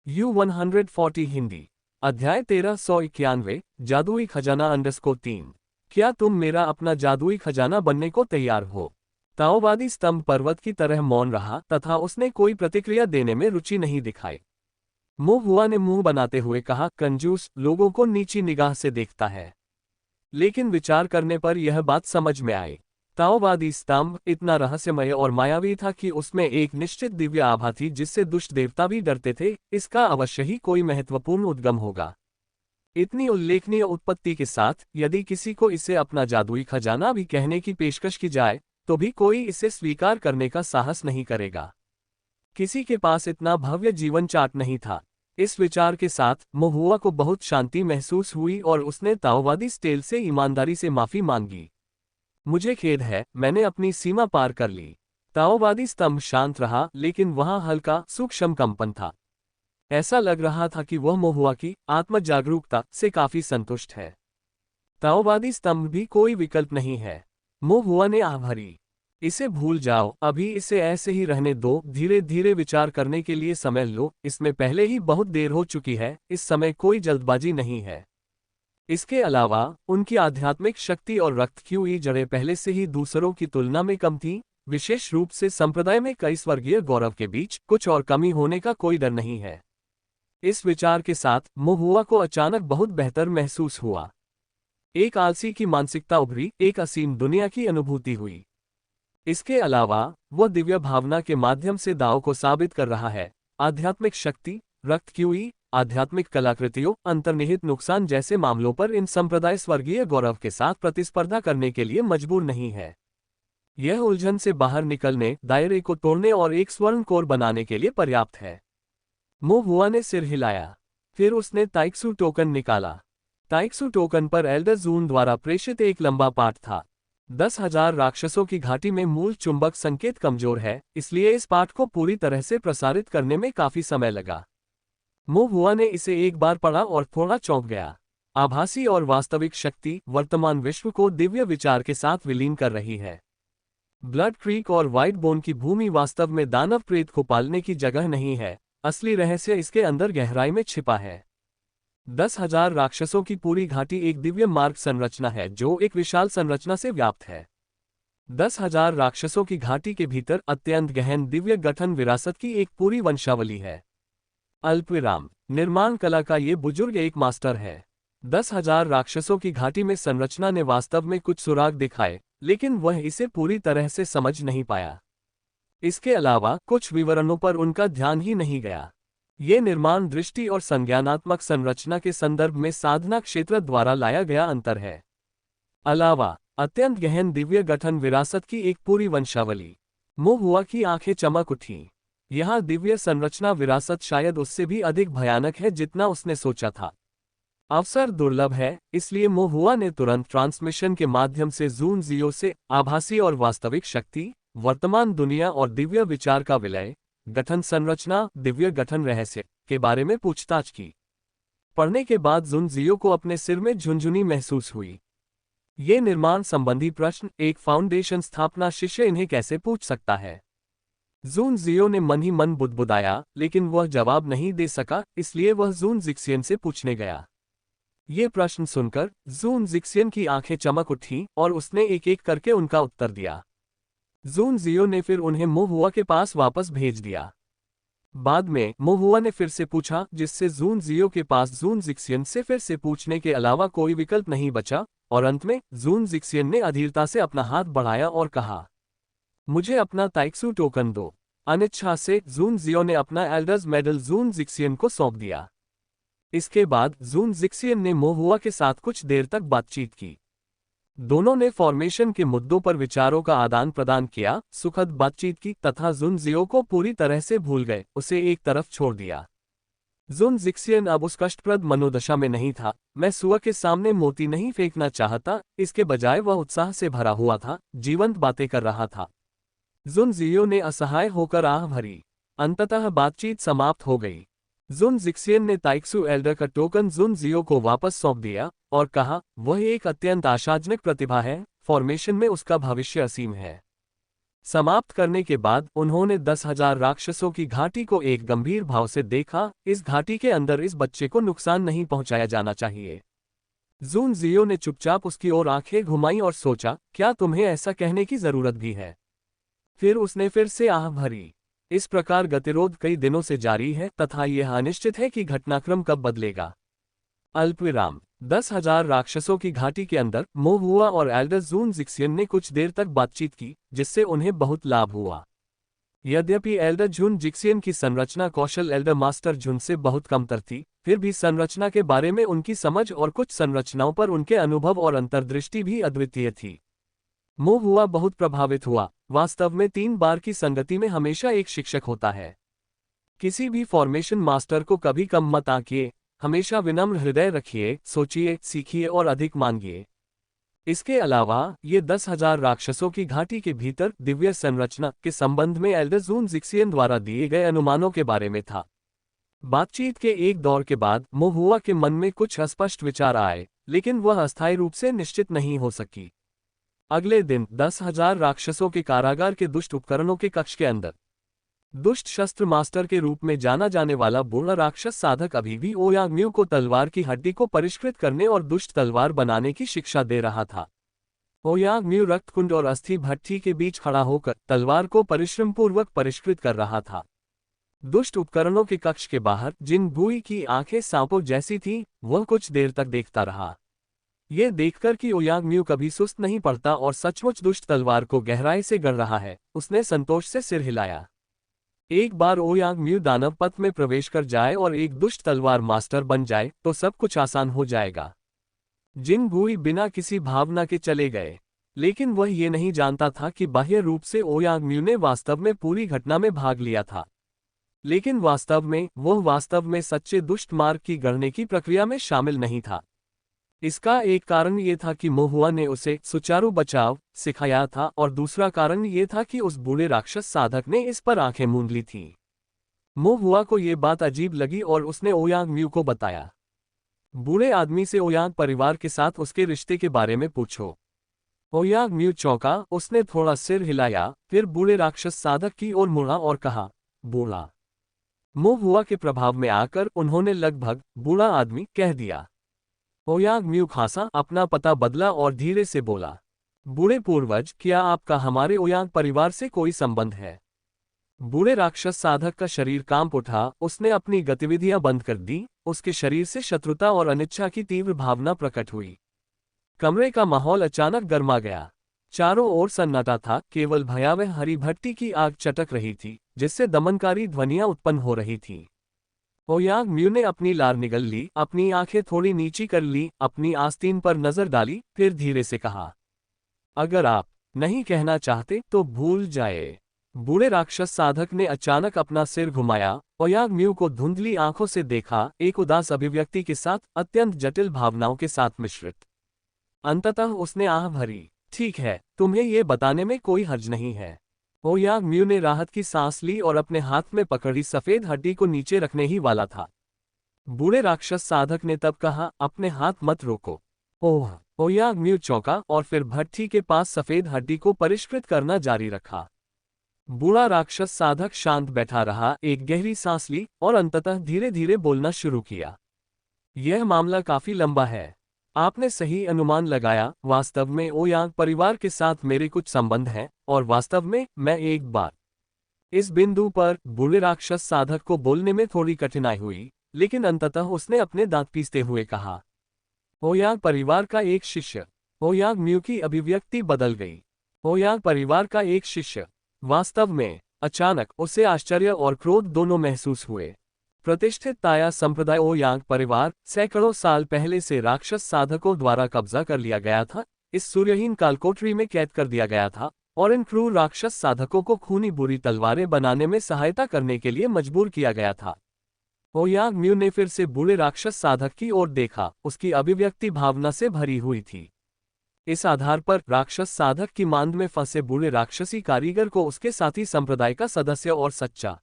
U140 Hindi. अध्याय 1391 जादुई खजाना _3। क्या तुम मेरा अपना जादुई खजाना बनने को तैयार हो? ताओवादी स्तंभ पर्वत की तरह मौन रहा तथा उसने कोई प्रतिक्रिया देने में रुचि नहीं दिखाई। मुंह हुआ ने मुंह बनाते हुए कहा, कंजूस, लोगों को नीची निगाह से देखता है। लेकिन विचार करने पर यह बात समझ में आई। ताओवादी स्तंभ इतना रहस्यमय और मायावी था कि उसमें एक निश्चित दिव्य आभा थी जिससे दुष्ट देवता भी डरते थे। इसका अवश्य ही कोई महत्वपूर्ण उद्गम होगा। इतनी उल्लेखनीय उत्पत्ति के साथ यदि किसी को इसे अपना जादुई खजाना भी कहने की पेशकश की जाए तो भी कोई इसे स्वीकार करने का साहस नहीं करेगा। किसी के पास इतना भव्य जीवन चार्ट नहीं था। इस विचार के साथ महुआ को बहुत शांति महसूस हुई और उसने ताओवादी स्टेल से ईमानदारी से माफी मांगी। मुझे खेद है, मैंने अपनी सीमा पार कर ली। ताओवादी स्तंभ शांत रहा, लेकिन वहां हल्का सूक्ष्म कंपन था। ऐसा लग रहा था कि वह महुआ की आत्म जागरूकता से काफी संतुष्ट है। ताओवादी स्तंभ भी कोई विकल्प नहीं है। महुआ ने आह भरी। इसे भूल जाओ, अभी इसे ऐसे ही रहने दो। धीरे धीरे विचार करने के लिए समय लो। इसमें पहले ही बहुत देर हो चुकी है। इस समय कोई जल्दबाजी नहीं है। इसके अलावा उनकी आध्यात्मिक शक्ति और रक्त की जड़ें पहले से ही दूसरों की तुलना में कम थीं। विशेष रूप से संप्रदाय में कई स्वर्गीय गौरव के बीच कुछ और कमी होने का कोई डर नहीं है। इस विचार के साथ महुआ को अचानक बहुत बेहतर महसूस हुआ। एक आलसी की मानसिकता उभरी, एक असीम दुनिया की अनुभूति हुई। इसके अलावा वह दिव्य भावना के माध्यम से दांव को साबित कर रहा है। आध्यात्मिक शक्ति, रक्त की आध्यात्मिक कलाकृतियों, अंतर्निहित नुकसान जैसे मामलों पर इन संप्रदाय स्वर्गीय गौरव के साथ प्रतिस्पर्धा करने के लिए मजबूर नहीं है। यह उलझन से बाहर निकलने, दायरे को तोड़ने और एक स्वर्ण कोर बनाने के लिए पर्याप्त है। महुआ ने सिर हिलाया। फिर उसने ताइक्सू टोकन निकाला। ताइक्सू टोकन पर एल्डर जून द्वारा प्रेषित एक लंबा पाठ था। 10,000 राक्षसों की घाटी में मूल चुंबक संकेत कमजोर है, इसलिए इस पाठ को पूरी तरह से प्रसारित करने में काफी समय लगा। महुआ ने इसे एक बार पढ़ा और थोड़ा चौंक गया। आभासी और वास्तविक शक्ति वर्तमान विश्व को दिव्य विचार के साथ विलीन कर रही है। ब्लड क्रीक और व्हाइट बोन की भूमि वास्तव में दानव प्रेत को पालने की जगह नहीं है। असली रहस्य इसके अंदर गहराई में छिपा है। 10,000 राक्षसों की पूरी घाटी एक दिव्य मार्ग संरचना है जो एक विशाल संरचना से व्याप्त है। 10,000 राक्षसों की घाटी के भीतर अत्यंत गहन दिव्य गठन विरासत की एक पूरी वंशावली है। अल्पविराम। निर्माण कला का ये बुजुर्ग एक मास्टर है। 10,000 राक्षसों की घाटी में संरचना ने वास्तव में कुछ सुराग दिखाए, लेकिन वह इसे पूरी तरह से समझ नहीं पाया। इसके अलावा कुछ विवरणों पर उनका ध्यान ही नहीं गया। ये निर्माण दृष्टि और संज्ञानात्मक संरचना के संदर्भ में साधना क्षेत्र द्वारा लाया गया अंतर है। अलावा अत्यंत गहन दिव्य गठन विरासत की एक पूरी वंशावली। महुआ की आंखें चमक उठीं। यहाँ दिव्य संरचना विरासत शायद उससे भी अधिक भयानक है जितना उसने सोचा था। अवसर दुर्लभ है, इसलिए महुआ ने तुरंत ट्रांसमिशन के माध्यम से जून जियो से आभासी और वास्तविक शक्ति, वर्तमान दुनिया और दिव्य विचार का विलय, गठन संरचना, दिव्य गठन रहस्य के बारे में पूछताछ की। पढ़ने के बाद जुन जियो को अपने सिर में झुंझुनी महसूस हुई। ये निर्माण संबंधी प्रश्न एक फाउंडेशन स्थापना शिष्य इन्हें कैसे पूछ सकता है? जून जियो ने मन ही मन बुदबुदाया, लेकिन वह जवाब नहीं दे सका, इसलिए वह जून जिक्सियन से पूछने गया। ये प्रश्न सुनकर जून जिक्सियन की आंखें चमक उठीं और उसने एक एक करके उनका उत्तर दिया। जून जियो ने फिर उन्हें महुआ के पास वापस भेज दिया। बाद में महुआ ने फिर से पूछा, जिससे जून जियो के पास जून जिक्सियन से फिर से पूछने के अलावा कोई विकल्प नहीं बचा, और अंत में जून जिक्सियन ने अधीरता से अपना हाथ बढ़ाया और कहा, मुझे अपना ताइक्सू टोकन दो। अनिच्छा से जून जियो ने अपना एल्डर्स मेडल जून जिक्सियन को सौंप दिया। इसके बाद जून जिक्सियन ने महुआ के साथ कुछ देर तक बातचीत की। दोनों ने फॉर्मेशन के मुद्दों पर विचारों का आदान प्रदान किया, सुखद बातचीत की तथा जुन जियो को पूरी तरह से भूल गए, उसे एक तरफ छोड़ दिया। जुन जिक्सियन अब उस कष्टप्रद मनोदशा में नहीं था। मैं सुअर के सामने मोती नहीं फेंकना चाहता, इसके बजाय वह उत्साह से भरा हुआ था, जीवंत बातें कर रहा था। जुन जियो ने असहाय होकर आह भरी। अंततः बातचीत समाप्त हो गई। जुन जिक्सियन ने ताइक्सू एल्डर का टोकन जुन जियो को वापस सौंप दिया और कहा, वह एक अत्यंत आशाजनक प्रतिभा है, फॉर्मेशन में उसका भविष्य असीम है। समाप्त करने के बाद उन्होंने 10,000 राक्षसों की घाटी को एक गंभीर भाव से देखा। इस घाटी के अंदर इस बच्चे को नुकसान नहीं पहुंचाया जाना चाहिए। जून जियो ने चुपचाप उसकी ओर आंखें घुमाई और सोचा, क्या तुम्हें ऐसा कहने की जरूरत भी है? फिर उसने फिर से आह भरी। इस प्रकार गतिरोध कई दिनों से जारी है तथा यह अनिश्चित है कि घटनाक्रम कब बदलेगा। अल्पविराम। 10,000 राक्षसों की घाटी के अंदर मोहुआ और एल्डर जून जिक्सियन ने कुछ देर तक बातचीत की, जिससे उन्हें बहुत लाभ हुआ। यद्यपि एल्डर झुन जिक्सियन की संरचना कौशल एल्डर मास्टर झुन से बहुत कमतर थी, फिर भी संरचना के बारे में उनकी समझ और कुछ संरचनाओं पर उनके अनुभव और अंतर्दृष्टि भी अद्वितीय थी। मोहुआ बहुत प्रभावित हुआ। वास्तव में 3 बार की संगति में हमेशा एक शिक्षक होता है। किसी भी फॉर्मेशन मास्टर को कभी कम मत आंकिए, हमेशा विनम्र हृदय रखिए, सोचिए, सीखिए और अधिक मांगिए। इसके अलावा ये 10,000 राक्षसों की घाटी के भीतर दिव्य संरचना के संबंध में एल्डर जून जिक्सियन द्वारा दिए गए अनुमानों के बारे में था। बातचीत के एक दौर के बाद मोहुआ के मन में कुछ अस्पष्ट विचार आए, लेकिन वह अस्थायी रूप से निश्चित नहीं हो सकी। अगले दिन 10,000 राक्षसों के कारागार के दुष्ट उपकरणों के कक्ष के अंदर दुष्ट शस्त्र मास्टर के रूप में जाना जाने वाला बूढ़ा राक्षस साधक अभी भी ओयांगम्यू को तलवार की हड्डी को परिष्कृत करने और दुष्ट तलवार बनाने की शिक्षा दे रहा था। ओयांगम्यू रक्तकुंड और अस्थि भट्ठी के बीच खड़ा होकर तलवार को परिश्रमपूर्वक परिष्कृत कर रहा था। दुष्ट उपकरणों के कक्ष के बाहर जिन बुई की आंखें सांपों जैसी थीं, वह कुछ देर तक देखता रहा। यह देखकर कि ओयांगम्यू कभी सुस्त नहीं पड़ता और सचमुच दुष्ट तलवार को गहराई से गढ़ रहा है, उसने संतोष से सिर हिलाया। एक बार ओयांगम्यू दानव पथ में प्रवेश कर जाए और एक दुष्ट तलवार मास्टर बन जाए तो सब कुछ आसान हो जाएगा। जिन बुई बिना किसी भावना के चले गए, लेकिन वह ये नहीं जानता था कि बाह्य रूप से ओयांगम्यू ने वास्तव में पूरी घटना में भाग लिया था, लेकिन वह वास्तव में सच्चे दुष्ट मार्ग की गढ़ने की प्रक्रिया में शामिल नहीं था। इसका एक कारण ये था कि मोहुआ ने उसे सुचारू बचाव सिखाया था और दूसरा कारण ये था कि उस बूढ़े राक्षस साधक ने इस पर आंखें मूंद ली थीं। मोहुआ को ये बात अजीब लगी और उसने ओयांगम्यू को बताया। बूढ़े आदमी से ओयांग परिवार के साथ उसके रिश्ते के बारे में पूछो। ओयांगम्यू चौंका, उसने थोड़ा सिर हिलाया, फिर बूढ़े राक्षस साधक की ओर मुड़ा और कहा, बूढ़ा। मोहुआ के प्रभाव में आकर उन्होंने लगभग बूढ़ा आदमी कह दिया। ओयांगम्यू खांसा, अपना पता बदला और धीरे से बोला, बूढ़े पूर्वज, क्या आपका हमारे ओयांग परिवार से कोई संबंध है? बूढ़े राक्षस साधक का शरीर कांप उठा, उसने अपनी गतिविधियां बंद कर दी, उसके शरीर से शत्रुता और अनिच्छा की तीव्र भावना प्रकट हुई। कमरे का माहौल अचानक गर्मा गया। चारों ओर सन्नाटा था, केवल भयावह हरी भट्टी की आग चटक रही थी, जिससे दमनकारी ध्वनियां उत्पन्न हो रही थीं। ओयांगम्यू ने अपनी लार निगल ली, अपनी आंखें थोड़ी नीची कर ली, अपनी आस्तीन पर नजर डाली, फिर धीरे से कहा, अगर आप नहीं कहना चाहते तो भूल जाए। बूढ़े राक्षस साधक ने अचानक अपना सिर घुमाया, ओयांगम्यू को धुंधली आंखों से देखा, एक उदास अभिव्यक्ति के साथ, अत्यंत जटिल भावनाओं के साथ मिश्रित। अंततः उसने आह भरी, ठीक है, तुम्हें ये बताने में कोई हर्ज नहीं है। ओयांगम्यू ने राहत की सांस ली और अपने हाथ में पकड़ी सफेद हड्डी को नीचे रखने ही वाला था। बूढ़े राक्षस साधक ने तब कहा, अपने हाथ मत रोको। ओह! ओयांगम्यू चौंका और फिर भट्ठी के पास सफेद हड्डी को परिष्कृत करना जारी रखा। बूढ़ा राक्षस साधक शांत बैठा रहा, एक गहरी सांस ली और अंततः धीरे धीरे बोलना शुरू किया। यह मामला काफी लंबा है। आपने सही अनुमान लगाया, वास्तव में ओयांग परिवार के साथ मेरे कुछ संबंध हैं, और वास्तव में मैं एक बार। इस बिंदु पर बूढ़े राक्षस साधक को बोलने में थोड़ी कठिनाई हुई, लेकिन अंततः उसने अपने दांत पीसते हुए कहा, ओयांग परिवार का एक शिष्य। ओयांगम्यू की अभिव्यक्ति बदल गई। ओयांग परिवार का एक शिष्य। वास्तव में अचानक उसे आश्चर्य और क्रोध दोनों महसूस हुए। प्रतिष्ठित ताया संप्रदाय ओयांग परिवार सैकड़ों साल पहले से राक्षस साधकों द्वारा कब्जा कर लिया गया था, इस सूर्यहीन कालकोठरी में कैद कर दिया गया था और इन क्रूर राक्षस साधकों को खूनी बुरी तलवारें बनाने में सहायता करने के लिए मजबूर किया गया था। ओयांगम्यू ने फिर से बूढ़े राक्षस साधक की ओर देखा, उसकी अभिव्यक्ति भावना से भरी हुई थी। इस आधार पर राक्षस साधक की मांद में फंसे बूढ़े राक्षसी कारीगर को उसके साथी संप्रदाय का सदस्य और सच्चा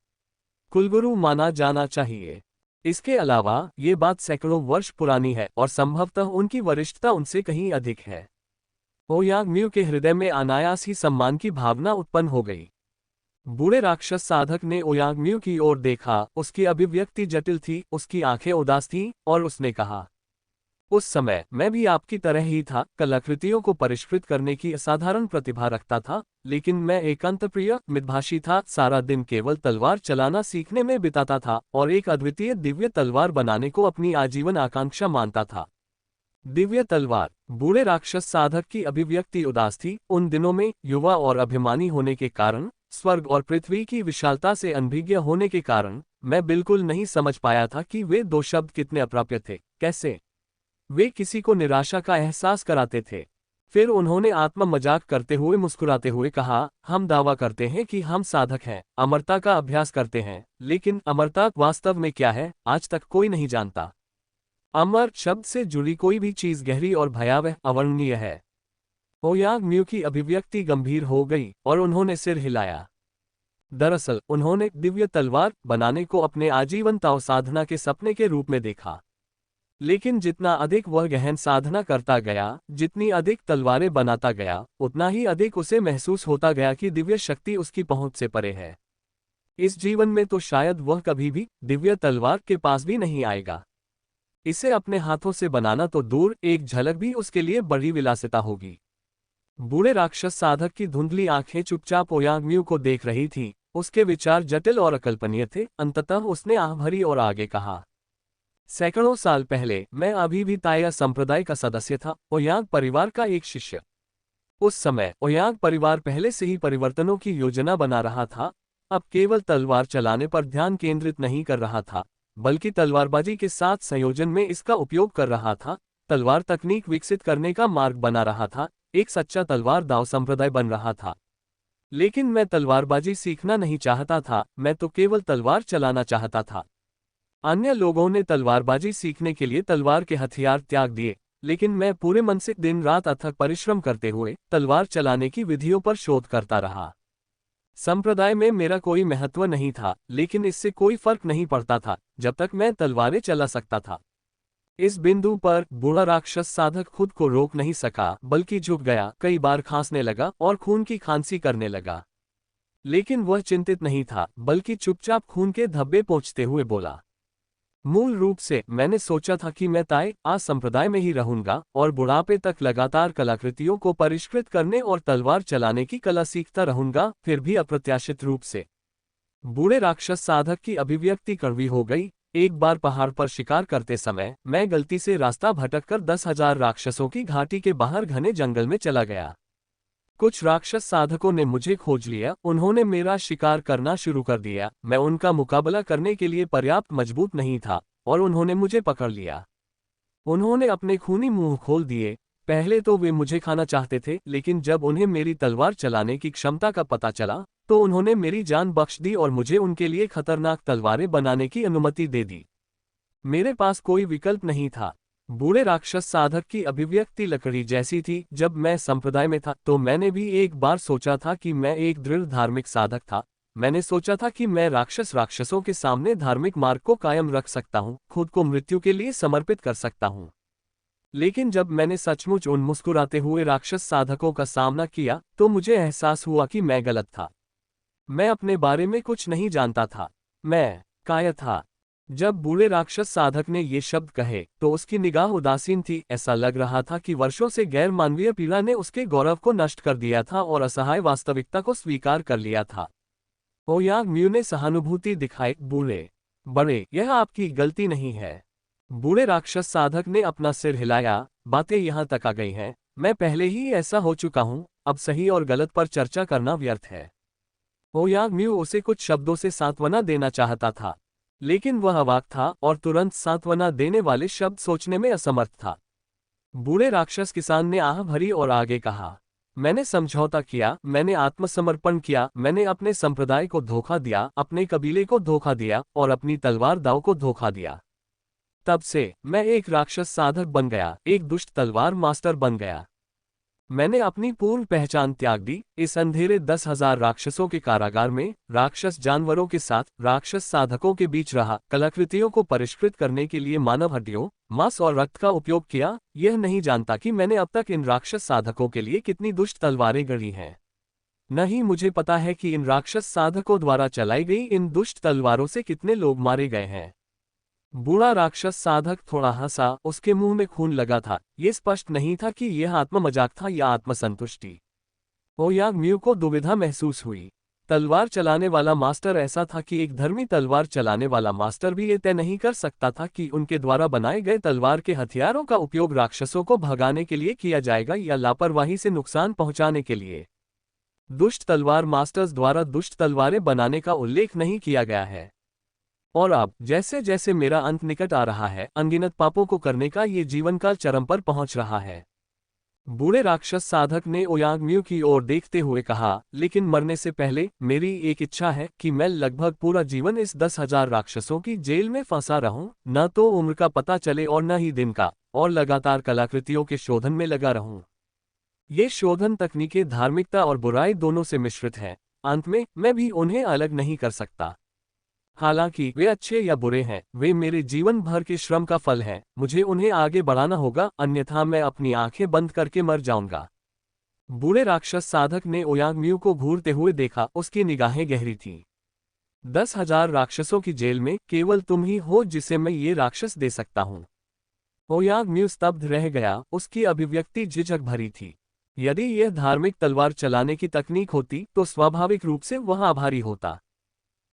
कुलगुरु माना जाना चाहिए। इसके अलावा ये बात सैकड़ों वर्ष पुरानी है और संभवतः उनकी वरिष्ठता उनसे कहीं अधिक है। ओयांग म्यू के हृदय में अनायास ही सम्मान की भावना उत्पन्न हो गई। बूढ़े राक्षस साधक ने ओयांग म्यू की ओर देखा, उसकी अभिव्यक्ति जटिल थी, उसकी आंखें उदास थीं, और उसने कहा, उस समय मैं भी आपकी तरह ही था, कलाकृतियों को परिष्कृत करने की असाधारण प्रतिभा रखता था, लेकिन मैं एक अंतःप्रिय मितभाषी था, सारा दिन केवल तलवार चलाना सीखने में बिताता था और एक अद्वितीय दिव्य तलवार बनाने को अपनी आजीवन आकांक्षा मानता था। दिव्य तलवार। बूढ़े राक्षस साधक की अभिव्यक्ति उदास थी। उन दिनों में युवा और अभिमानी होने के कारण, स्वर्ग और पृथ्वी की विशालता से अनभिज्ञ होने के कारण, मैं बिल्कुल नहीं समझ पाया था कि वे दो शब्द कितने अप्राप्य थे। कैसे वे किसी को निराशा का एहसास कराते थे। फिर उन्होंने आत्म मजाक करते हुए मुस्कुराते हुए कहा, हम दावा करते हैं कि हम साधक हैं, अमरता का अभ्यास करते हैं, लेकिन अमरता वास्तव में क्या है, आज तक कोई नहीं जानता। अमर शब्द से जुड़ी कोई भी चीज गहरी और भयावह, अवर्णनीय है। ओयांग म्यू की अभिव्यक्ति गंभीर हो गई और उन्होंने सिर हिलाया। दरअसल उन्होंने दिव्य तलवार बनाने को अपने आजीवन ताव साधना के सपने के रूप में देखा। लेकिन जितना अधिक वह गहन साधना करता गया, जितनी अधिक तलवारें बनाता गया, उतना ही अधिक उसे महसूस होता गया कि दिव्य शक्ति उसकी पहुंच से परे है। इस जीवन में तो शायद वह कभी भी दिव्य तलवार के पास भी नहीं आएगा। इसे अपने हाथों से बनाना तो दूर, एक झलक भी उसके लिए बड़ी विलासिता होगी। बूढ़े राक्षस साधक की धुंधली आंखें चुपचाप ओयांग म्यू को देख रही थीं। उसके विचार जटिल और अकल्पनीय थे। अंततः उसने आह भरी और आगे कहा, सैकड़ों साल पहले मैं अभी भी ताया संप्रदाय का सदस्य था, ओयांग परिवार का एक शिष्य। उस समय ओयांग परिवार पहले से ही परिवर्तनों की योजना बना रहा था। अब केवल तलवार चलाने पर ध्यान केंद्रित नहीं कर रहा था, बल्कि तलवारबाजी के साथ संयोजन में इसका उपयोग कर रहा था। तलवार तकनीक विकसित करने का मार्ग बना रहा था, एक सच्चा तलवार दाव संप्रदाय बन रहा था। लेकिन मैं तलवारबाजी सीखना नहीं चाहता था, मैं तो केवल तलवार चलाना चाहता था। अन्य लोगों ने तलवारबाजी सीखने के लिए तलवार के हथियार त्याग दिए, लेकिन मैं पूरे मन से दिन रात अथक परिश्रम करते हुए तलवार चलाने की विधियों पर शोध करता रहा। संप्रदाय में मेरा कोई महत्व नहीं था, लेकिन इससे कोई फर्क नहीं पड़ता था जब तक मैं तलवारें चला सकता था। इस बिंदु पर बूढ़ा राक्षस साधक खुद को रोक नहीं सका, बल्कि झुक गया, कई बार खांसने लगा और खून की खांसी करने लगा। लेकिन वह चिंतित नहीं था, बल्कि चुपचाप खून के धब्बे पोंछते हुए बोला, मूल रूप से मैंने सोचा था कि मैं ताई आज संप्रदाय में ही रहूंगा और बुढ़ापे तक लगातार कलाकृतियों को परिष्कृत करने और तलवार चलाने की कला सीखता रहूंगा। फिर भी अप्रत्याशित रूप से बूढ़े राक्षस साधक की अभिव्यक्ति कड़वी हो गई। एक बार पहाड़ पर शिकार करते समय मैं गलती से रास्ता भटककर 10,000 राक्षसों की घाटी के बाहर घने जंगल में चला गया। कुछ राक्षस साधकों ने मुझे खोज लिया, उन्होंने मेरा शिकार करना शुरू कर दिया। मैं उनका मुकाबला करने के लिए पर्याप्त मजबूत नहीं था और उन्होंने मुझे पकड़ लिया। उन्होंने अपने खूनी मुंह खोल दिए। पहले तो वे मुझे खाना चाहते थे, लेकिन जब उन्हें मेरी तलवार चलाने की क्षमता का पता चला, तो उन्होंने मेरी जान बख्श दी और मुझे उनके लिए खतरनाक तलवारें बनाने की अनुमति दे दी। मेरे पास कोई विकल्प नहीं था। बूढ़े राक्षस साधक की अभिव्यक्ति लकड़ी जैसी थी। जब मैं संप्रदाय में था तो मैंने भी एक बार सोचा था कि मैं एक दृढ़ धार्मिक साधक था। मैंने सोचा था कि मैं राक्षसों के सामने धार्मिक मार्ग को कायम रख सकता हूँ, खुद को मृत्यु के लिए समर्पित कर सकता हूँ। लेकिन जब मैंने सचमुच उन मुस्कुराते हुए राक्षस साधकों का सामना किया, तो मुझे एहसास हुआ कि मैं गलत था। मैं अपने बारे में कुछ नहीं जानता था। मैं कायर था। जब बूढ़े राक्षस साधक ने ये शब्द कहे तो उसकी निगाह उदासीन थी। ऐसा लग रहा था कि वर्षों से गैर मानवीय पीड़ा ने उसके गौरव को नष्ट कर दिया था और असहाय वास्तविकता को स्वीकार कर लिया था। ओयांग म्यू ने सहानुभूति दिखाई, बूढ़े बड़े, यह आपकी गलती नहीं है। बूढ़े राक्षस साधक ने अपना सिर हिलाया, बातें यहाँ तक आ गई हैं, मैं पहले ही ऐसा हो चुका हूँ, अब सही और गलत पर चर्चा करना व्यर्थ है। ओयांग म्यू उसे कुछ शब्दों से सांत्वना देना चाहता था, लेकिन वह अवाक था और तुरंत सांत्वना देने वाले शब्द सोचने में असमर्थ था। बूढ़े राक्षस किसान ने आह भरी और आगे कहा, मैंने समझौता किया, मैंने आत्मसमर्पण किया, मैंने अपने संप्रदाय को धोखा दिया, अपने कबीले को धोखा दिया और अपनी तलवार दाव को धोखा दिया। तब से मैं एक राक्षस साधक बन गया, एक दुष्ट तलवार मास्टर बन गया। मैंने अपनी पूर्ण पहचान त्याग दी। इस अंधेरे 10,000 राक्षसों के कारागार में राक्षस जानवरों के साथ राक्षस साधकों के बीच रहा, कलाकृतियों को परिष्कृत करने के लिए मानव हड्डियों, मांस और रक्त का उपयोग किया, यह नहीं जानता कि मैंने अब तक इन राक्षस साधकों के लिए कितनी दुष्ट तलवारें गढ़ी हैं। नहीं मुझे पता है कि इन राक्षस साधकों द्वारा चलाई गई इन दुष्ट तलवारों से कितने लोग मारे गए हैं। बूढ़ा राक्षस साधक थोड़ा हंसा, उसके मुंह में खून लगा था। ये स्पष्ट नहीं था कि यह आत्ममजाक था या आत्मसंतुष्टि। ओयांग म्यू को दुविधा महसूस हुई। तलवार चलाने वाला मास्टर ऐसा था कि एक धर्मी तलवार चलाने वाला मास्टर भी ये तय नहीं कर सकता था कि उनके द्वारा बनाए गए तलवार के हथियारों का उपयोग राक्षसों को भगाने के लिए किया जाएगा या लापरवाही से नुकसान पहुंचाने के लिए। दुष्ट तलवार मास्टर्स द्वारा दुष्ट तलवारें बनाने का उल्लेख नहीं किया गया है। और अब जैसे जैसे मेरा अंत निकट आ रहा है, अनगिनत पापों को करने का ये जीवनकाल चरम पर पहुंच रहा है। बूढ़े राक्षस साधक ने ओयांग म्यू की ओर देखते हुए कहा, लेकिन मरने से पहले मेरी एक इच्छा है कि मैं लगभग पूरा जीवन इस 10,000 राक्षसों की जेल में फंसा रहूं, न तो उम्र का पता चले और न ही दिन का, और लगातार कलाकृतियों के शोधन में लगा रहूं। ये शोधन तकनीकें धार्मिकता और बुराई दोनों से मिश्रित हैं। अंत में मैं भी उन्हें अलग नहीं कर सकता। हालांकि वे अच्छे या बुरे हैं, वे मेरे जीवन भर के श्रम का फल हैं। मुझे उन्हें आगे बढ़ाना होगा, अन्यथा मैं अपनी आंखें बंद करके मर जाऊंगा। बूढ़े राक्षस साधक ने ओयांग म्यू को घूरते हुए देखा, उसकी निगाहें गहरी थीं। 10,000 राक्षसों की जेल में केवल तुम ही हो जिसे मैं ये राक्षस दे सकता हूँ। ओयांग म्यू स्तब्ध रह गया, उसकी अभिव्यक्ति झिझक भरी थी। यदि यह धार्मिक तलवार चलाने की तकनीक होती तो स्वाभाविक रूप से वह आभारी होता।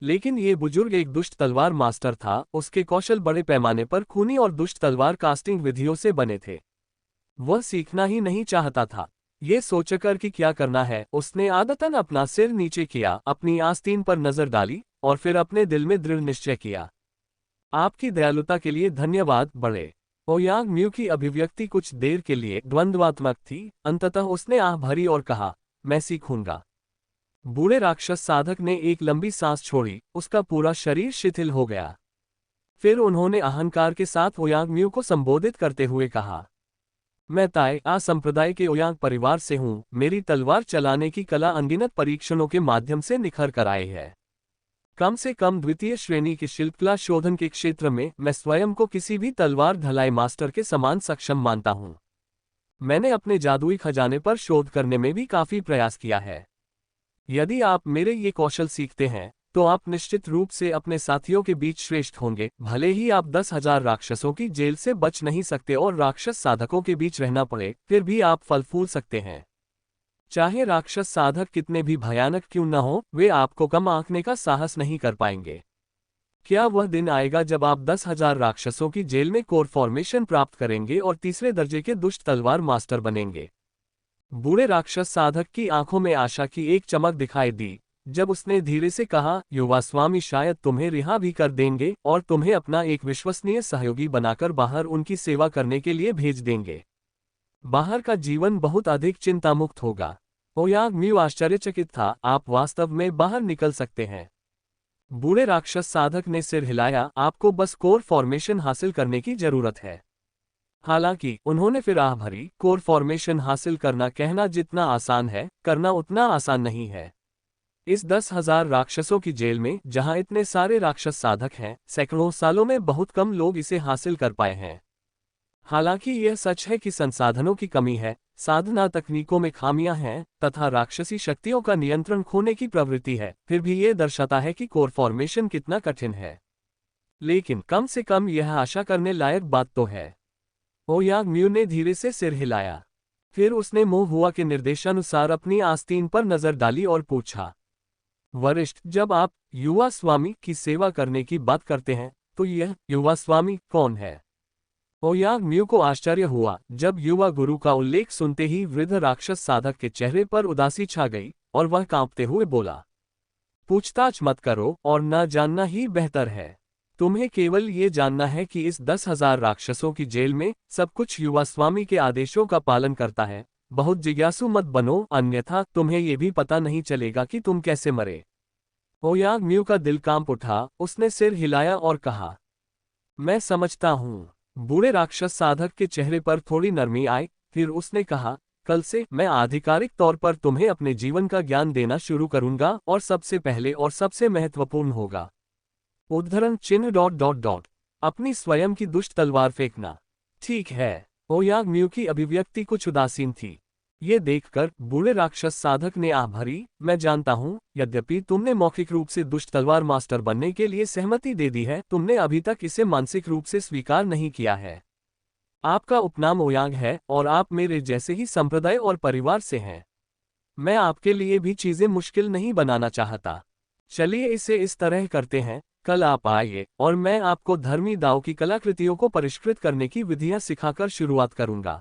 लेकिन ये बुजुर्ग एक दुष्ट तलवार मास्टर था, उसके कौशल बड़े पैमाने पर खूनी और दुष्ट तलवार कास्टिंग विधियों से बने थे। वह सीखना ही नहीं चाहता था। ये सोचकर कि क्या करना है, उसने आदतन अपना सिर नीचे किया, अपनी आस्तीन पर नजर डाली और फिर अपने दिल में दृढ़ निश्चय किया। आपकी दयालुता के लिए धन्यवाद बड़े। ओयांग म्यू की अभिव्यक्ति कुछ देर के लिए द्वंद्वात्मक थी, अंततः उसने आह भरी और कहा, मैं सीखूंगा। बूढ़े राक्षस साधक ने एक लंबी सांस छोड़ी, उसका पूरा शरीर शिथिल हो गया। फिर उन्होंने अहंकार के साथ ओयांग म्यू को संबोधित करते हुए कहा, मैं ताई आ संप्रदाय के ओयांग परिवार से हूँ। मेरी तलवार चलाने की कला अनगिनत परीक्षणों के माध्यम से निखर कर आई है। कम से कम द्वितीय श्रेणी की शिल्पकला शोधन के क्षेत्र में मैं स्वयं को किसी भी तलवार ढलाई मास्टर के समान सक्षम मानता हूँ। मैंने अपने जादुई खजाने पर शोध करने में भी काफी प्रयास किया है। यदि आप मेरे ये कौशल सीखते हैं तो आप निश्चित रूप से अपने साथियों के बीच श्रेष्ठ होंगे। भले ही आप 10,000 राक्षसों की जेल से बच नहीं सकते और राक्षस साधकों के बीच रहना पड़े, फिर भी आप फल फूल सकते हैं। चाहे राक्षस साधक कितने भी भयानक क्यों न हो, वे आपको कम आंकने का साहस नहीं कर पाएंगे। क्या वह दिन आएगा जब आप 10,000 राक्षसों की जेल में कोर फॉर्मेशन प्राप्त करेंगे और तीसरे दर्जे के दुष्ट तलवार मास्टर बनेंगे? बूढ़े राक्षस साधक की आंखों में आशा की एक चमक दिखाई दी जब उसने धीरे से कहा, युवा स्वामी शायद तुम्हें रिहा भी कर देंगे और तुम्हें अपना एक विश्वसनीय सहयोगी बनाकर बाहर उनकी सेवा करने के लिए भेज देंगे। बाहर का जीवन बहुत अधिक चिंतामुक्त होगा। ओयांग म्यू आश्चर्यचकित था, आप वास्तव में बाहर निकल सकते हैं? बूढ़े राक्षस साधक ने सिर हिलाया, आपको बस कोर फॉर्मेशन हासिल करने की जरूरत है। हालांकि उन्होंने फिर आह भरी, कोर फॉर्मेशन हासिल करना कहना जितना आसान है, करना उतना आसान नहीं है। इस 10,000 राक्षसों की जेल में जहां इतने सारे राक्षस साधक हैं, सैकड़ों सालों में बहुत कम लोग इसे हासिल कर पाए हैं। हालांकि यह सच है कि संसाधनों की कमी है, साधना तकनीकों में खामियां हैं तथा राक्षसी शक्तियों का नियंत्रण खोने की प्रवृत्ति है, फिर भी यह दर्शाता है कि कोर फॉर्मेशन कितना कठिन है। लेकिन कम से कम यह आशा करने लायक बात तो है। ओयांग म्यू ने धीरे से सिर हिलाया। फिर उसने मोह हुआ के निर्देशानुसार अपनी आस्तीन पर नजर डाली और पूछा, वरिष्ठ, जब आप युवा स्वामी की सेवा करने की बात करते हैं तो यह युवा स्वामी कौन है? ओयांग म्यू को आश्चर्य हुआ जब युवा गुरु का उल्लेख सुनते ही वृद्ध राक्षस साधक के चेहरे पर उदासी छा गई और वह कांपते हुए बोला, पूछताछ मत करो और न जानना ही बेहतर है। तुम्हें केवल ये जानना है कि इस 10,000 राक्षसों की जेल में सब कुछ युवा स्वामी के आदेशों का पालन करता है। बहुत जिज्ञासु मत बनो, अन्यथा तुम्हें ये भी पता नहीं चलेगा कि तुम कैसे मरे। ओयांग म्यू का दिल कांप उठा, उसने सिर हिलाया और कहा, मैं समझता हूँ। बूढ़े राक्षस साधक के चेहरे पर थोड़ी नरमी आई, फिर उसने कहा, कल से मैं आधिकारिक तौर पर तुम्हें अपने जीवन का ज्ञान देना शुरू करूंगा और सबसे पहले और सबसे महत्वपूर्ण होगा उद्धरण चिन्ह ... अपनी स्वयं की दुष्ट तलवार फेंकना। ठीक है। ओयांग म्यू की अभिव्यक्ति कुछ उदासीन थी। ये देखकर बूढ़े राक्षस साधक ने आह भरी, मैं जानता हूँ, यद्यपि तुमने मौखिक रूप से दुष्ट तलवार मास्टर बनने के लिए सहमति दे दी है, तुमने अभी तक इसे मानसिक रूप से स्वीकार नहीं किया है। आपका उपनाम ओयांग है और आप मेरे जैसे ही संप्रदाय और परिवार से हैं। मैं आपके लिए भी चीजें मुश्किल नहीं बनाना चाहता। चलिए इसे इस तरह करते हैं, कल आप आइए और मैं आपको धर्मी दाव की कलाकृतियों को परिष्कृत करने की विधियां सिखाकर शुरुआत करूंगा।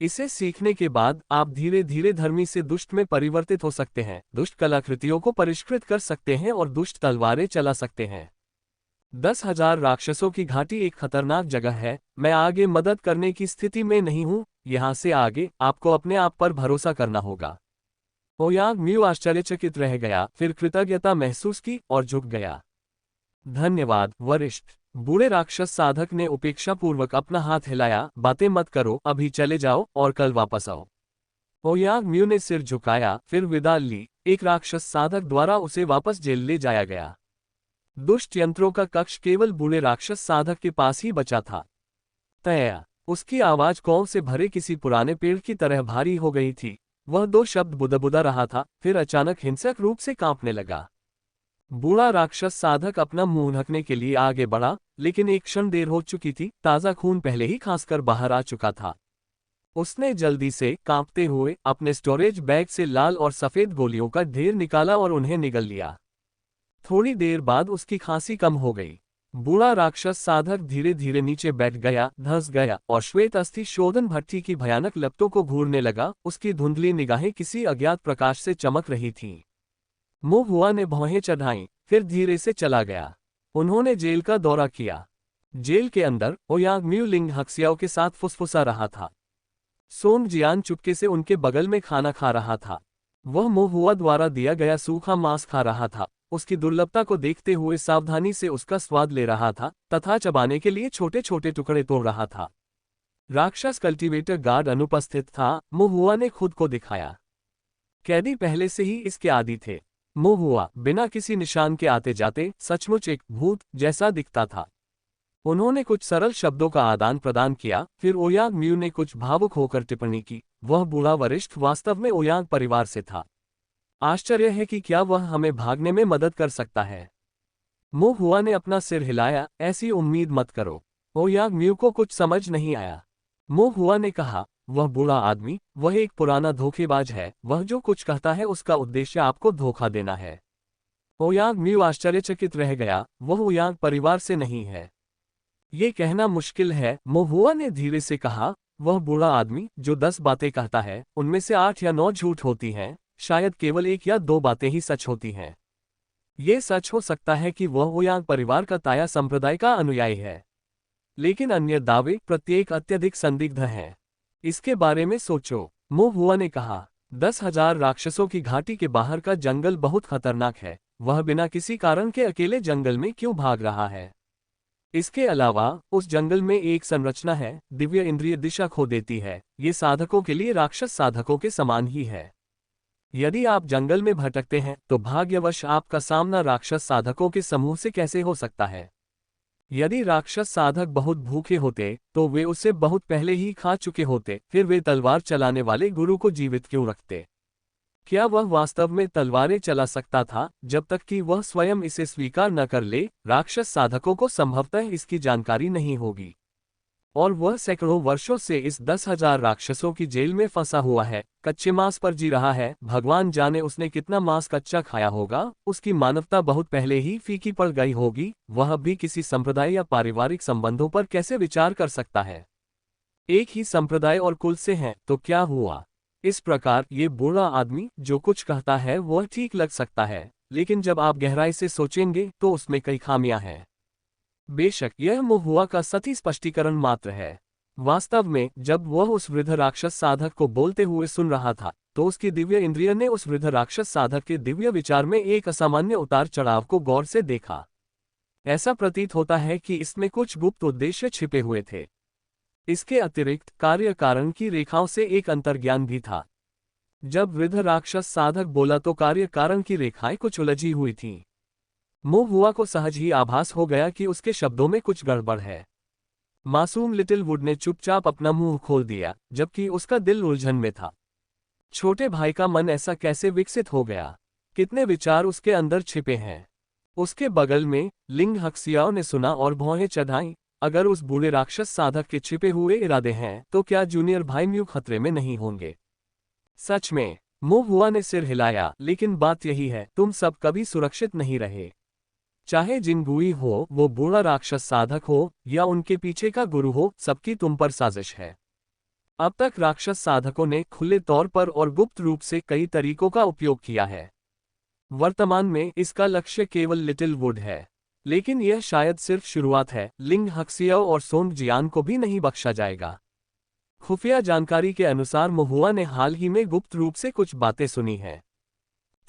इसे सीखने के बाद आप धीरे धीरे धर्मी से दुष्ट में परिवर्तित हो सकते हैं, दुष्ट कलाकृतियों को परिष्कृत कर सकते हैं और दुष्ट तलवारें चला सकते हैं। 10,000 राक्षसों की घाटी एक खतरनाक जगह है, मैं आगे मदद करने की स्थिति में नहीं हूं, यहां से आगे आपको अपने आप पर भरोसा करना होगा। ओयांग म्यू आश्चर्यचकित रह गया, फिर कृतज्ञता महसूस की और झुक गया। धन्यवाद वरिष्ठ। बूढ़े राक्षस साधक ने उपेक्षापूर्वक अपना हाथ हिलाया, बातें मत करो, अभी चले जाओ और कल वापस आओ। ओयांग म्यू ने सिर झुकाया, फिर विदा ली। एक राक्षस साधक द्वारा उसे वापस जेल ले जाया गया। दुष्ट यंत्रों का कक्ष केवल बूढ़े राक्षस साधक के पास ही बचा था। तया उसकी आवाज कौन से भरे किसी पुराने पेड़ की तरह भारी हो गई थी। वह 2 शब्द बुदबुदा रहा था, फिर अचानक हिंसक रूप से कांपने लगा। बूढ़ा राक्षस साधक अपना मुंह ढकने के लिए आगे बढ़ा, लेकिन एक क्षण देर हो चुकी थी, ताजा खून पहले ही खांसकर बाहर आ चुका था। उसने जल्दी से कांपते हुए अपने स्टोरेज बैग से लाल और सफेद गोलियों का ढेर निकाला और उन्हें निगल लिया। थोड़ी देर बाद उसकी खांसी कम हो गई। बूढ़ा राक्षस साधक धीरे धीरे नीचे बैठ गया, धंस गया और श्वेत अस्थि शोधन भट्टी की भयानक लपटों को घूरने लगा। उसकी धुंधली निगाहें किसी अज्ञात प्रकाश से चमक रही थीं। मुंह हुआ ने भौहें चढ़ाईं, फिर धीरे से चला गया। उन्होंने जेल का दौरा किया। जेल के अंदर ओयांग म्यू लिंग हक्सियाओं के साथ फुसफुसा रहा था। सोंग जियान चुपके से उनके बगल में खाना खा रहा था। वह मुंह हुआ द्वारा दिया गया सूखा मांस खा रहा था, उसकी दुर्लभता को देखते हुए सावधानी से उसका स्वाद ले रहा था तथा चबाने के लिए छोटे छोटे टुकड़े तोड़ रहा था। राक्षस कल्टीवेटर गार्ड अनुपस्थित था। मुंह हुआ ने खुद को दिखाया। कैदी पहले से ही इसके आदी थे। मुंह हुआ बिना किसी निशान के आते जाते सचमुच एक भूत जैसा दिखता था। उन्होंने कुछ सरल शब्दों का आदान प्रदान किया, फिर ओयांग म्यू ने कुछ भावुक होकर टिप्पणी की, वह बूढ़ा वरिष्ठ वास्तव में ओयांग परिवार से था। आश्चर्य है कि क्या वह हमें भागने में मदद कर सकता है। मुंह हुआ ने अपना सिर हिलाया, ऐसी उम्मीद मत करो। ओयांग म्यू को कुछ समझ नहीं आया। मुंह हुआ ने कहा, वह बूढ़ा आदमी, वह एक पुराना धोखेबाज है, वह जो कुछ कहता है उसका उद्देश्य आपको धोखा देना है। ओयांग म्यू आश्चर्यचकित रह गया, वह ओयांग परिवार से नहीं है। ये कहना मुश्किल है, मुंह हुआ ने धीरे से कहा, वह बूढ़ा आदमी जो 10 बातें कहता है, उनमें से 8 या 9 झूठ होती हैं, शायद केवल 1 या 2 बातें ही सच होती हैं। ये सच हो सकता है कि वह ओयांग परिवार का ताया संप्रदाय का अनुयायी है, लेकिन अन्य दावे प्रत्येक अत्यधिक संदिग्ध हैं। इसके बारे में सोचो। मुंह हुआ ने कहा, 10,000 राक्षसों की घाटी के बाहर का जंगल बहुत खतरनाक है, वह बिना किसी कारण के अकेले जंगल में क्यों भाग रहा है। इसके अलावा उस जंगल में एक संरचना है, दिव्य इंद्रिय दिशा खो देती है, ये साधकों के लिए राक्षस साधकों के समान ही है। यदि आप जंगल में भटकते हैं तो भाग्यवश आपका सामना राक्षस साधकों के समूह से कैसे हो सकता है। यदि राक्षस साधक बहुत भूखे होते तो वे उसे बहुत पहले ही खा चुके होते, फिर वे तलवार चलाने वाले गुरु को जीवित क्यों रखते। क्या वह वास्तव में तलवारें चला सकता था जब तक कि वह स्वयं इसे स्वीकार न कर ले। राक्षस साधकों को संभवतः इसकी जानकारी नहीं होगी, और वह सैकड़ों वर्षों से इस 10,000 राक्षसों की जेल में फंसा हुआ है, कच्चे मांस पर जी रहा है। भगवान जाने उसने कितना मांस कच्चा खाया होगा, उसकी मानवता बहुत पहले ही फीकी पड़ गई होगी। वह भी किसी संप्रदाय या पारिवारिक संबंधों पर कैसे विचार कर सकता है। एक ही संप्रदाय और कुल से हैं तो क्या हुआ। इस प्रकार ये बूढ़ा आदमी जो कुछ कहता है वह ठीक लग सकता है, लेकिन जब आप गहराई से सोचेंगे तो उसमें कई खामियां हैं। बेशक यह मुंह हुआ का सही स्पष्टीकरण मात्र है। वास्तव में जब वह उस वृद्ध राक्षस साधक को बोलते हुए सुन रहा था तो उसकी दिव्य इंद्रिय ने उस वृद्ध राक्षस साधक के दिव्य विचार में एक असामान्य उतार चढ़ाव को गौर से देखा। ऐसा प्रतीत होता है कि इसमें कुछ गुप्त उद्देश्य छिपे हुए थे। इसके अतिरिक्त कार्य कारण की रेखाओं से एक अंतर्ज्ञान भी था। जब वृद्ध राक्षस साधक बोला तो कार्य कारण की रेखाएं कुछ उलझी हुई थीं। मोहुआ को सहज ही आभास हो गया कि उसके शब्दों में कुछ गड़बड़ है। मासूम लिटिल वुड ने चुपचाप अपना मुंह खोल दिया, जबकि उसका दिल उलझन में था। छोटे भाई का मन ऐसा कैसे विकसित हो गया? कितने विचार उसके अंदर छिपे हैं? उसके बगल में लिंग हक्सियाओ ने सुना और भौहें चढ़ाईं। अगर उस बूढ़े राक्षस साधक के छिपे हुए इरादे हैं तो क्या जूनियर भाई म्यू खतरे में नहीं होंगे? सच में, मोहुआ ने सिर हिलाया, लेकिन बात यही है, तुम सब कभी सुरक्षित नहीं रहे। चाहे जिनगुई हो, वो बूढ़ा राक्षस साधक हो, या उनके पीछे का गुरु हो, सबकी तुम पर साजिश है। अब तक राक्षस साधकों ने खुले तौर पर और गुप्त रूप से कई तरीकों का उपयोग किया है। वर्तमान में इसका लक्ष्य केवल लिटिल वुड है, लेकिन यह शायद सिर्फ शुरुआत है। लिंग हक्सियाओ और सोंग जियान को भी नहीं बख्शा जाएगा। खुफिया जानकारी के अनुसार मोहुआ ने हाल ही में गुप्त रूप से कुछ बातें सुनी हैं।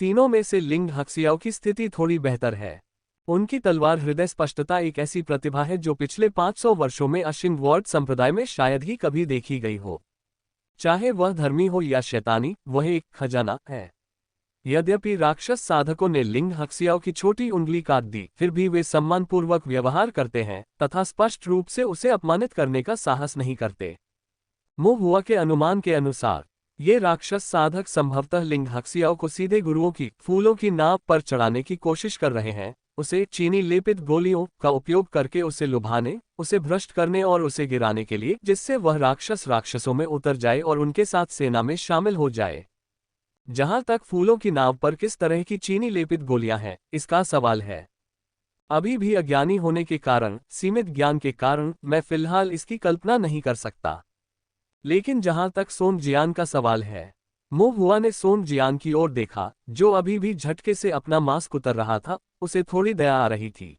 तीनों में से लिंग हक्सियाओ की स्थिति थोड़ी बेहतर है। उनकी तलवार हृदय स्पष्टता एक ऐसी प्रतिभा है जो पिछले 500 वर्षों में अशिंग वर्ड संप्रदाय में शायद ही कभी देखी गई हो। चाहे वह धर्मी हो या शैतानी, वह एक खजाना है। यद्यपि राक्षस साधकों ने लिंग हक्सियाओ की छोटी उंगली काट दी, फिर भी वे सम्मानपूर्वक व्यवहार करते हैं तथा स्पष्ट रूप से उसे अपमानित करने का साहस नहीं करते। मोहुआ के अनुमान के अनुसार ये राक्षस साधक संभवतः लिंग हक्सियाओ को सीधे गुरुओं की फूलों की नाव पर चढ़ाने की कोशिश कर रहे हैं, उसे चीनी लेपित गोलियों का उपयोग करके उसे लुभाने, उसे भ्रष्ट करने और उसे गिराने के लिए, जिससे वह राक्षसों में उतर जाए और उनके साथ सेना में शामिल हो जाए। जहां तक फूलों की नाव पर किस तरह की चीनी लेपित गोलियां हैं, इसका सवाल है। अभी भी अज्ञानी होने के कारण, सीमित ज्ञान के कारण, मैं फिलहाल इसकी कल्पना नहीं कर सकता। लेकिन जहां तक सोन जियान का सवाल है, मोहुआ ने सोन जियान की ओर देखा, जो अभी भी झटके से अपना मास्क उतर रहा था। उसे थोड़ी दया आ रही थी।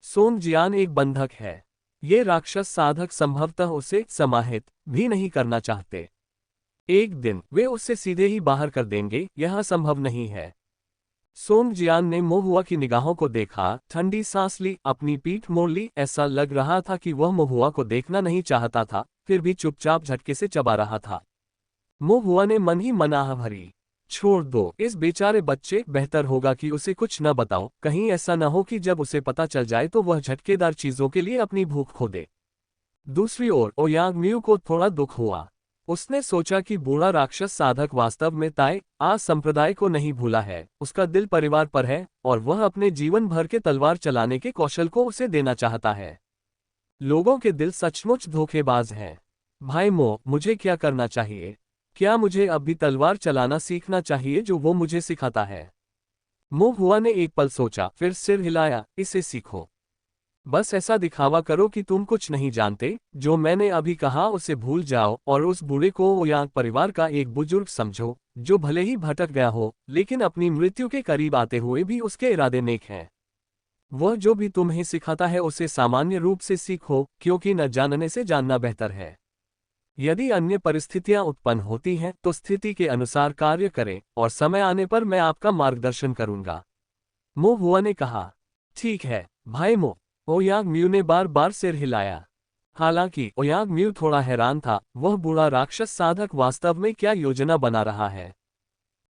सोन जियान एक बंधक है। ये राक्षस साधक संभवतः उसे समाहित भी नहीं करना चाहते। एक दिन वे उससे सीधे ही बाहर कर देंगे, यह संभव नहीं है। सोन जियान ने मोहुआ की निगाहों को देखा, ठंडी सांस ली, अपनी पीठ मोड़ ली। ऐसा लग रहा था कि वह मोहुआ को देखना नहीं चाहता था, फिर भी चुपचाप झटके से चबा रहा था। मोहुआ ने मन ही मन आह भरी, छोड़ दो इस बेचारे बच्चे, बेहतर होगा कि उसे कुछ न बताओ। कहीं ऐसा न हो कि जब उसे पता चल जाए तो वह झटकेदार चीजों के लिए अपनी भूख खो दे। दूसरी ओर ओयांग म्यू को थोड़ा दुख हुआ। उसने सोचा कि बूढ़ा राक्षस साधक वास्तव में ताई आ संप्रदाय को नहीं भूला है। उसका दिल परिवार पर है और वह अपने जीवन भर के तलवार चलाने के कौशल को उसे देना चाहता है। लोगों के दिल सचमुच धोखेबाज हैं। भाई मो, मुझे क्या करना चाहिए? क्या मुझे अब भी तलवार चलाना सीखना चाहिए जो वो मुझे सिखाता है? मोहुआ ने एक पल सोचा, फिर सिर हिलाया, इसे सीखो। बस ऐसा दिखावा करो कि तुम कुछ नहीं जानते। जो मैंने अभी कहा उसे भूल जाओ और उस बूढ़े को ओयांग परिवार का एक बुजुर्ग समझो, जो भले ही भटक गया हो, लेकिन अपनी मृत्यु के करीब आते हुए भी उसके इरादे नेक हैं। वह जो भी तुम्हें सिखाता है उसे सामान्य रूप से सीखो, क्योंकि न जानने से जानना बेहतर है। यदि अन्य परिस्थितियां उत्पन्न होती हैं तो स्थिति के अनुसार कार्य करें और समय आने पर मैं आपका मार्गदर्शन करूंगा। मोहुआ ने कहा, ठीक है भाई मो। ओयांग म्यू ने बार बार सिर हिलाया। हालांकि ओयांग म्यू थोड़ा हैरान था, वह बूढ़ा राक्षस साधक वास्तव में क्या योजना बना रहा है।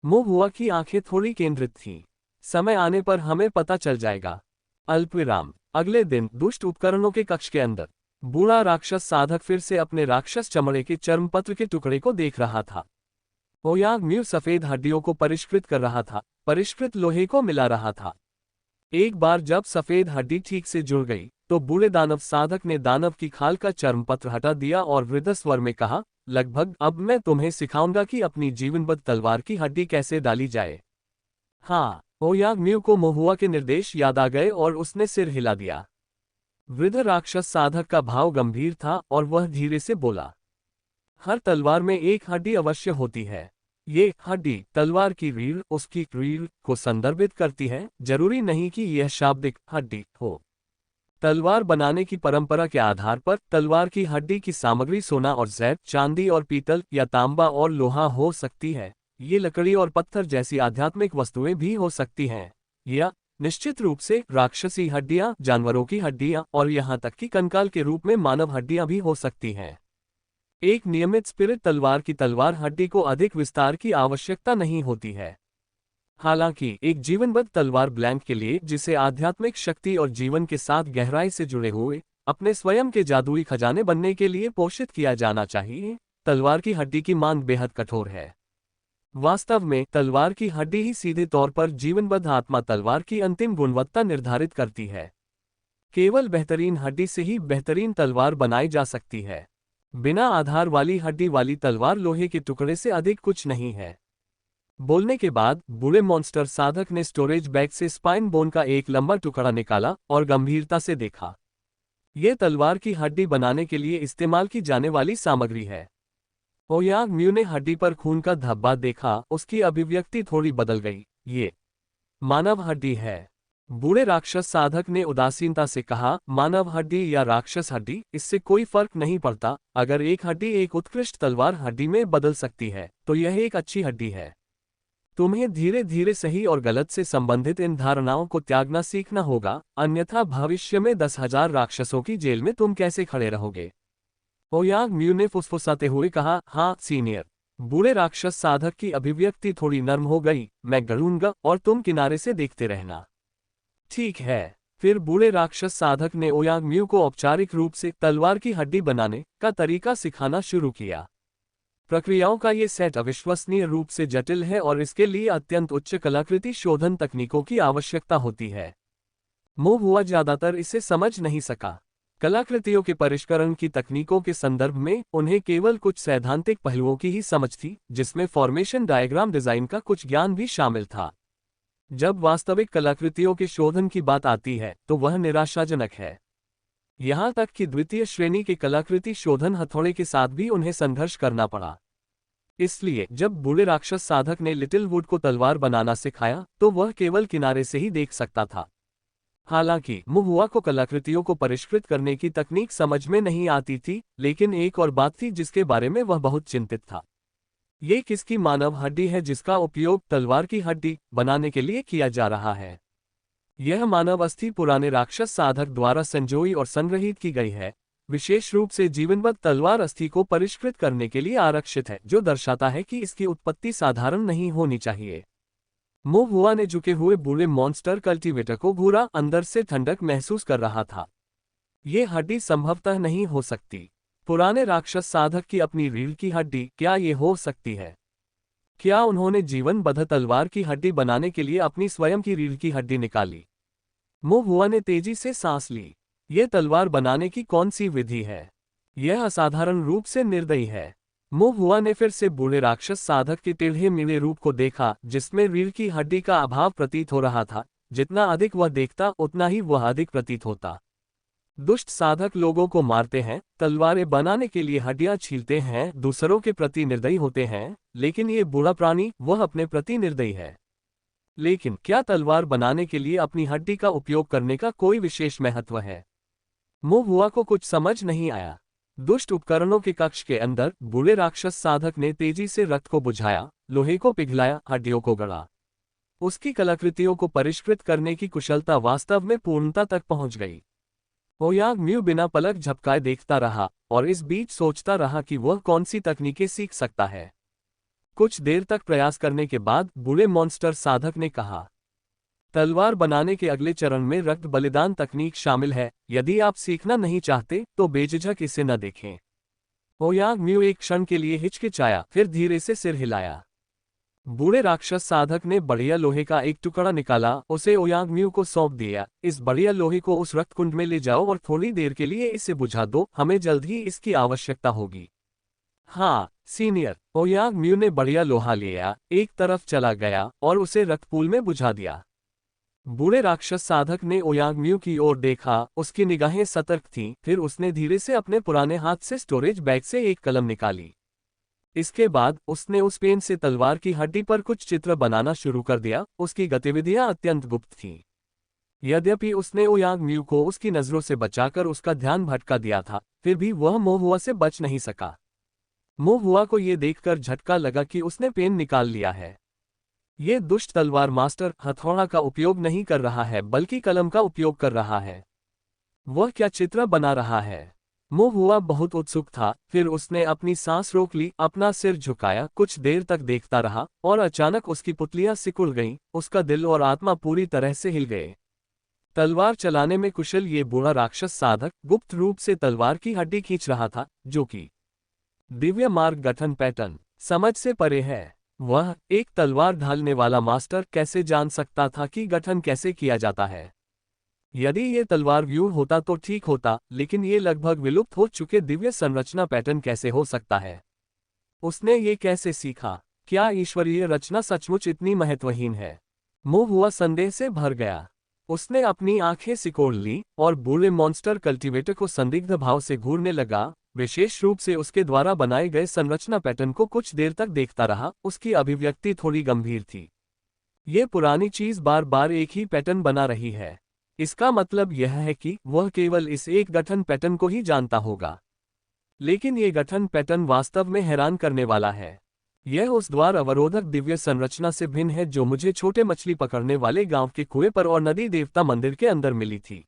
मोहुआ की आंखें थोड़ी केंद्रित थीं। समय आने पर हमें पता चल जाएगा। अल्पविराम। अगले दिन दुष्ट उपकरणों के कक्ष के अंदर बूढ़ा राक्षस साधक फिर से अपने राक्षस चमड़े के चर्मपत्र के टुकड़े को देख रहा था। ओयांग म्यू सफेद हड्डियों को परिष्कृत कर रहा था, परिष्कृत लोहे को मिला रहा था। एक बार जब सफेद हड्डी ठीक से जुड़ गई तो बूढ़े दानव साधक ने दानव की खाल का चर्मपत्र हटा दिया और वृद्ध स्वर में कहा, लगभग अब मैं तुम्हें सिखाऊंगा कि अपनी जीवनबद्ध तलवार की हड्डी कैसे डाली जाए। हाँ, ओयांग म्यू को मोहुआ के निर्देश याद आ गए और उसने सिर हिला दिया। वृद्ध राक्षस साधक का भाव गंभीर था और वह धीरे से बोला, हर तलवार में एक हड्डी अवश्य होती है। ये हड्डी तलवार की रीढ़, उसकी रीढ़ को संदर्भित करती है, जरूरी नहीं कि यह शाब्दिक हड्डी हो। तलवार बनाने की परंपरा के आधार पर तलवार की हड्डी की सामग्री सोना और जैत, चांदी और पीतल या तांबा और लोहा हो सकती है। ये लकड़ी और पत्थर जैसी आध्यात्मिक वस्तुएं भी हो सकती हैं, या निश्चित रूप से राक्षसी हड्डियां, जानवरों की हड्डियां और यहां तक कि कंकाल के रूप में मानव हड्डियां भी हो सकती हैं। एक नियमित स्पिरिट तलवार की तलवार हड्डी को अधिक विस्तार की आवश्यकता नहीं होती है। हालांकि एक जीवनबद्ध तलवार ब्लैंक के लिए, जिसे आध्यात्मिक शक्ति और जीवन के साथ गहराई से जुड़े हुए अपने स्वयं के जादुई खजाने बनने के लिए पोषित किया जाना चाहिए, तलवार की हड्डी की मांग बेहद कठोर है। वास्तव में तलवार की हड्डी ही सीधे तौर पर जीवनबद्ध आत्मा तलवार की अंतिम गुणवत्ता निर्धारित करती है। केवल बेहतरीन हड्डी से ही बेहतरीन तलवार बनाई जा सकती है। बिना आधार वाली हड्डी वाली तलवार लोहे के टुकड़े से अधिक कुछ नहीं है। बोलने के बाद बूढ़े मॉन्स्टर साधक ने स्टोरेज बैग से स्पाइन बोन का एक लंबा टुकड़ा निकाला और गंभीरता से देखा। यह तलवार की हड्डी बनाने के लिए इस्तेमाल की जाने वाली सामग्री है। ओयांग म्यू ने हड्डी पर खून का धब्बा देखा, उसकी अभिव्यक्ति थोड़ी बदल गई। ये मानव हड्डी है। बूढ़े राक्षस साधक ने उदासीनता से कहा, मानव हड्डी या राक्षस हड्डी, इससे कोई फर्क नहीं पड़ता। अगर एक हड्डी एक उत्कृष्ट तलवार हड्डी में बदल सकती है तो यह एक अच्छी हड्डी है। तुम्हें धीरे धीरे सही और गलत से संबंधित इन धारणाओं को त्यागना सीखना होगा, अन्यथा भविष्य में 10,000 राक्षसों की जेल में तुम कैसे खड़े रहोगे। ओयांग म्यू ने फुसफुसाते हुए कहा, हाँ सीनियर। बूढ़े राक्षस साधक की अभिव्यक्ति थोड़ी नर्म हो गई। मैं गड़ूंगा और तुम किनारे से देखते रहना। ठीक है। फिर बूढ़े राक्षस साधक ने ओयांग म्यू को औपचारिक रूप से तलवार की हड्डी बनाने का तरीका सिखाना शुरू किया। प्रक्रियाओं का ये सेट अविश्वसनीय रूप से जटिल है और इसके लिए अत्यंत उच्च कलाकृति शोधन तकनीकों की आवश्यकता होती है। मो हुआ ज्यादातर इसे समझ नहीं सका। कलाकृतियों के परिष्करण की तकनीकों के संदर्भ में उन्हें केवल कुछ सैद्धांतिक पहलुओं की ही समझ थी, जिसमें फॉर्मेशन डायग्राम डिजाइन का कुछ ज्ञान भी शामिल था। जब वास्तविक कलाकृतियों के शोधन की बात आती है तो वह निराशाजनक है। यहां तक कि द्वितीय श्रेणी के कलाकृति शोधन हथौड़े के साथ भी उन्हें संघर्ष करना पड़ा। इसलिए जब बूढ़े राक्षस साधक ने लिटिल वुड को तलवार बनाना सिखाया तो वह केवल किनारे से ही देख सकता था। हालांकि मुहुआ को कलाकृतियों को परिष्कृत करने की तकनीक समझ में नहीं आती थी, लेकिन एक और बात थी जिसके बारे में वह बहुत चिंतित था। ये किसकी मानव हड्डी है जिसका उपयोग तलवार की हड्डी बनाने के लिए किया जा रहा है। यह मानव अस्थि पुराने राक्षस साधक द्वारा संजोई और संग्रहित की गई है, विशेष रूप से जीवनबद्ध तलवार अस्थि को परिष्कृत करने के लिए आरक्षित है, जो दर्शाता है कि इसकी उत्पत्ति साधारण नहीं होनी चाहिए। मो हुआ ने झुके हुए बूढ़े मॉन्स्टर कल्टीवेटर को घूरा, अंदर से ठंडक महसूस कर रहा था। ये हड्डी संभवतः नहीं हो सकती। पुराने राक्षस साधक की अपनी रीढ़ की हड्डी, क्या ये हो सकती है? क्या उन्होंने जीवनबद्ध तलवार की हड्डी बनाने के लिए अपनी स्वयं की रीढ़ की हड्डी निकाली? मो हुआ ने तेजी से सांस ली। यह तलवार बनाने की कौन सी विधि है? यह असाधारण रूप से निर्दयी है। मो हुआ ने फिर से बूढ़े राक्षस साधक के टेढ़े मेढ़े रूप को देखा, जिसमें रीढ़ की हड्डी का अभाव प्रतीत हो रहा था। जितना अधिक वह देखता उतना ही वह अधिक प्रतीत होता। दुष्ट साधक लोगों को मारते हैं, तलवारें बनाने के लिए हड्डियां छीलते हैं, दूसरों के प्रति निर्दयी होते हैं, लेकिन ये बूढ़ा प्राणी, वह अपने प्रति निर्दयी है। लेकिन क्या तलवार बनाने के लिए अपनी हड्डी का उपयोग करने का कोई विशेष महत्व है? मो हुआ को कुछ समझ नहीं आया। दुष्ट उपकरणों के कक्ष के अंदर बूढ़े राक्षस साधक ने तेजी से रक्त को बुझाया, लोहे को पिघलाया, हड्डियों को गढ़ा। उसकी कलाकृतियों को परिष्कृत करने की कुशलता वास्तव में पूर्णता तक पहुंच गई। ओयांग म्यू बिना पलक झपकाए देखता रहा और इस बीच सोचता रहा कि वह कौन सी तकनीकें सीख सकता है। कुछ देर तक प्रयास करने के बाद बूढ़े मॉन्स्टर साधक ने कहा, तलवार बनाने के अगले चरण में रक्त बलिदान तकनीक शामिल है। यदि आप सीखना नहीं चाहते तो बेझिझक इसे न देखें। ओयांग म्यू एक क्षण के लिए हिचकिचाया, फिर धीरे से सिर हिलाया। बूढ़े राक्षस साधक ने बढ़िया लोहे का एक टुकड़ा निकाला, उसे ओयांग म्यू को सौंप दिया। इस बढ़िया लोहे को उस रक्त कुंड में ले जाओ और थोड़ी देर के लिए इसे बुझा दो, हमें जल्द ही इसकी आवश्यकता होगी। हाँ सीनियर। ओयांग म्यू ने बढ़िया लोहा लिया, एक तरफ चला गया और उसे रक्तपूल में बुझा दिया। बूढ़े राक्षस साधक ने ओयांग म्यू की ओर देखा, उसकी निगाहें सतर्क थीं। फिर उसने धीरे से अपने पुराने हाथ से स्टोरेज बैग से एक कलम निकाली। इसके बाद उसने उस पेन से तलवार की हड्डी पर कुछ चित्र बनाना शुरू कर दिया। उसकी गतिविधियां अत्यंत गुप्त थीं। यद्यपि उसने ओयांग म्यू को उसकी नजरों से बचाकर उसका ध्यान भटका दिया था, फिर भी वह मो हुआ से बच नहीं सका। मो हुआ को यह देखकर झटका लगा कि उसने पेन निकाल लिया है। ये दुष्ट तलवार मास्टर हथौड़ा का उपयोग नहीं कर रहा है बल्कि कलम का उपयोग कर रहा है। वह क्या चित्र बना रहा है? मो हुआ बहुत उत्सुक था, फिर उसने अपनी सांस रोक ली, अपना सिर झुकाया, कुछ देर तक देखता रहा और अचानक उसकी पुतलियां सिकुड़ गईं, उसका दिल और आत्मा पूरी तरह से हिल गए। तलवार चलाने में कुशल ये बूढ़ा राक्षस साधक गुप्त रूप से तलवार की हड्डी खींच रहा था, जो कि दिव्य मार्ग गठन पैटर्न समझ से परे है। वह एक तलवार ढालने वाला मास्टर कैसे जान सकता था कि गठन कैसे किया जाता है? यदि ये तलवार व्यूह होता तो ठीक होता, लेकिन ये लगभग विलुप्त हो चुके दिव्य संरचना पैटर्न कैसे हो सकता है? उसने ये कैसे सीखा? क्या ईश्वरीय रचना सचमुच इतनी महत्वहीन है? मो हुआ संदेह से भर गया। उसने अपनी आंखें सिकोड़ ली और बूढ़े मॉन्स्टर कल्टीवेटर को संदिग्ध भाव से घूरने लगा, विशेष रूप से उसके द्वारा बनाए गए संरचना पैटर्न को कुछ देर तक देखता रहा। उसकी अभिव्यक्ति थोड़ी गंभीर थी। ये पुरानी चीज बार बार एक ही पैटर्न बना रही है। इसका मतलब यह है कि वह केवल इस एक गठन पैटर्न को ही जानता होगा। लेकिन ये गठन पैटर्न वास्तव में हैरान करने वाला है। यह उस द्वार अवरोधक दिव्य संरचना से भिन्न है जो मुझे छोटे मछली पकड़ने वाले गांव के कुएं पर और नदी देवता मंदिर के अंदर मिली थी।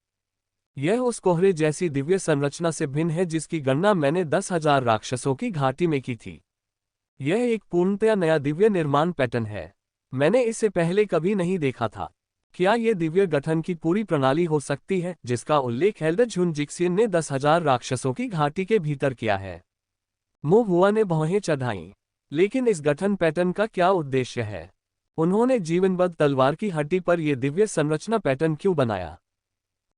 यह उस कोहरे जैसी दिव्य संरचना से भिन्न है जिसकी गणना मैंने 10,000 राक्षसों की घाटी में की थी। यह एक पूर्णतया नया दिव्य निर्माण पैटर्न है। मैंने इसे पहले कभी नहीं देखा था। क्या यह दिव्य गठन की पूरी प्रणाली हो सकती है जिसका उल्लेख हेल्डर झुनजिक्सियन ने 10,000 राक्षसों की घाटी के भीतर किया है? मो हुआ ने भौहें चढ़ाईं। लेकिन इस गठन पैटर्न का क्या उद्देश्य है? उन्होंने जीवनबद्ध तलवार की हड्डी पर यह दिव्य संरचना पैटर्न क्यों बनाया?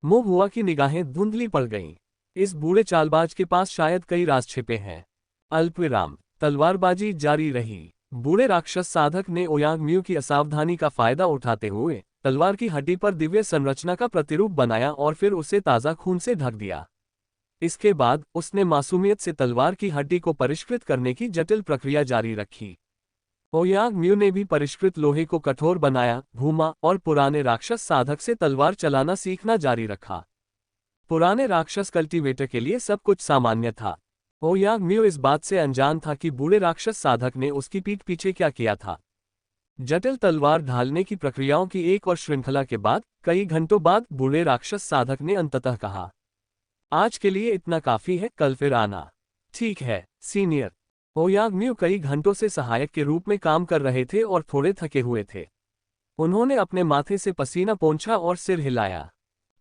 मो हुआ की निगाहें धुंधली पड़ गईं। इस बूढ़े चालबाज के पास शायद कई राज छिपे हैं। अल्पविराम। तलवारबाजी जारी रही। बूढ़े राक्षस साधक ने ओयांग म्यू की असावधानी का फायदा उठाते हुए तलवार की हड्डी पर दिव्य संरचना का प्रतिरूप बनाया और फिर उसे ताज़ा खून से ढक दिया। इसके बाद उसने मासूमियत से तलवार की हड्डी को परिष्कृत करने की जटिल प्रक्रिया जारी रखी। ओयांग म्यू ने भी परिष्कृत लोहे को कठोर बनाया, घूमा और पुराने राक्षस साधक से तलवार चलाना सीखना जारी रखा। पुराने राक्षस कल्टीवेटर के लिए सब कुछ सामान्य था। ओयांग म्यू इस बात से अनजान था कि बूढ़े राक्षस साधक ने उसकी पीठ पीछे क्या किया था। जटिल तलवार ढालने की प्रक्रियाओं की एक और श्रृंखला के बाद कई घंटों बाद बूढ़े राक्षस साधक ने अंततः कहा, आज के लिए इतना काफी है, कल फिर आना। ठीक है, सीनियर। ओयांग म्यू कई घंटों से सहायक के रूप में काम कर रहे थे और थोड़े थके हुए थे। उन्होंने अपने माथे से पसीना पोंछा और सिर हिलाया।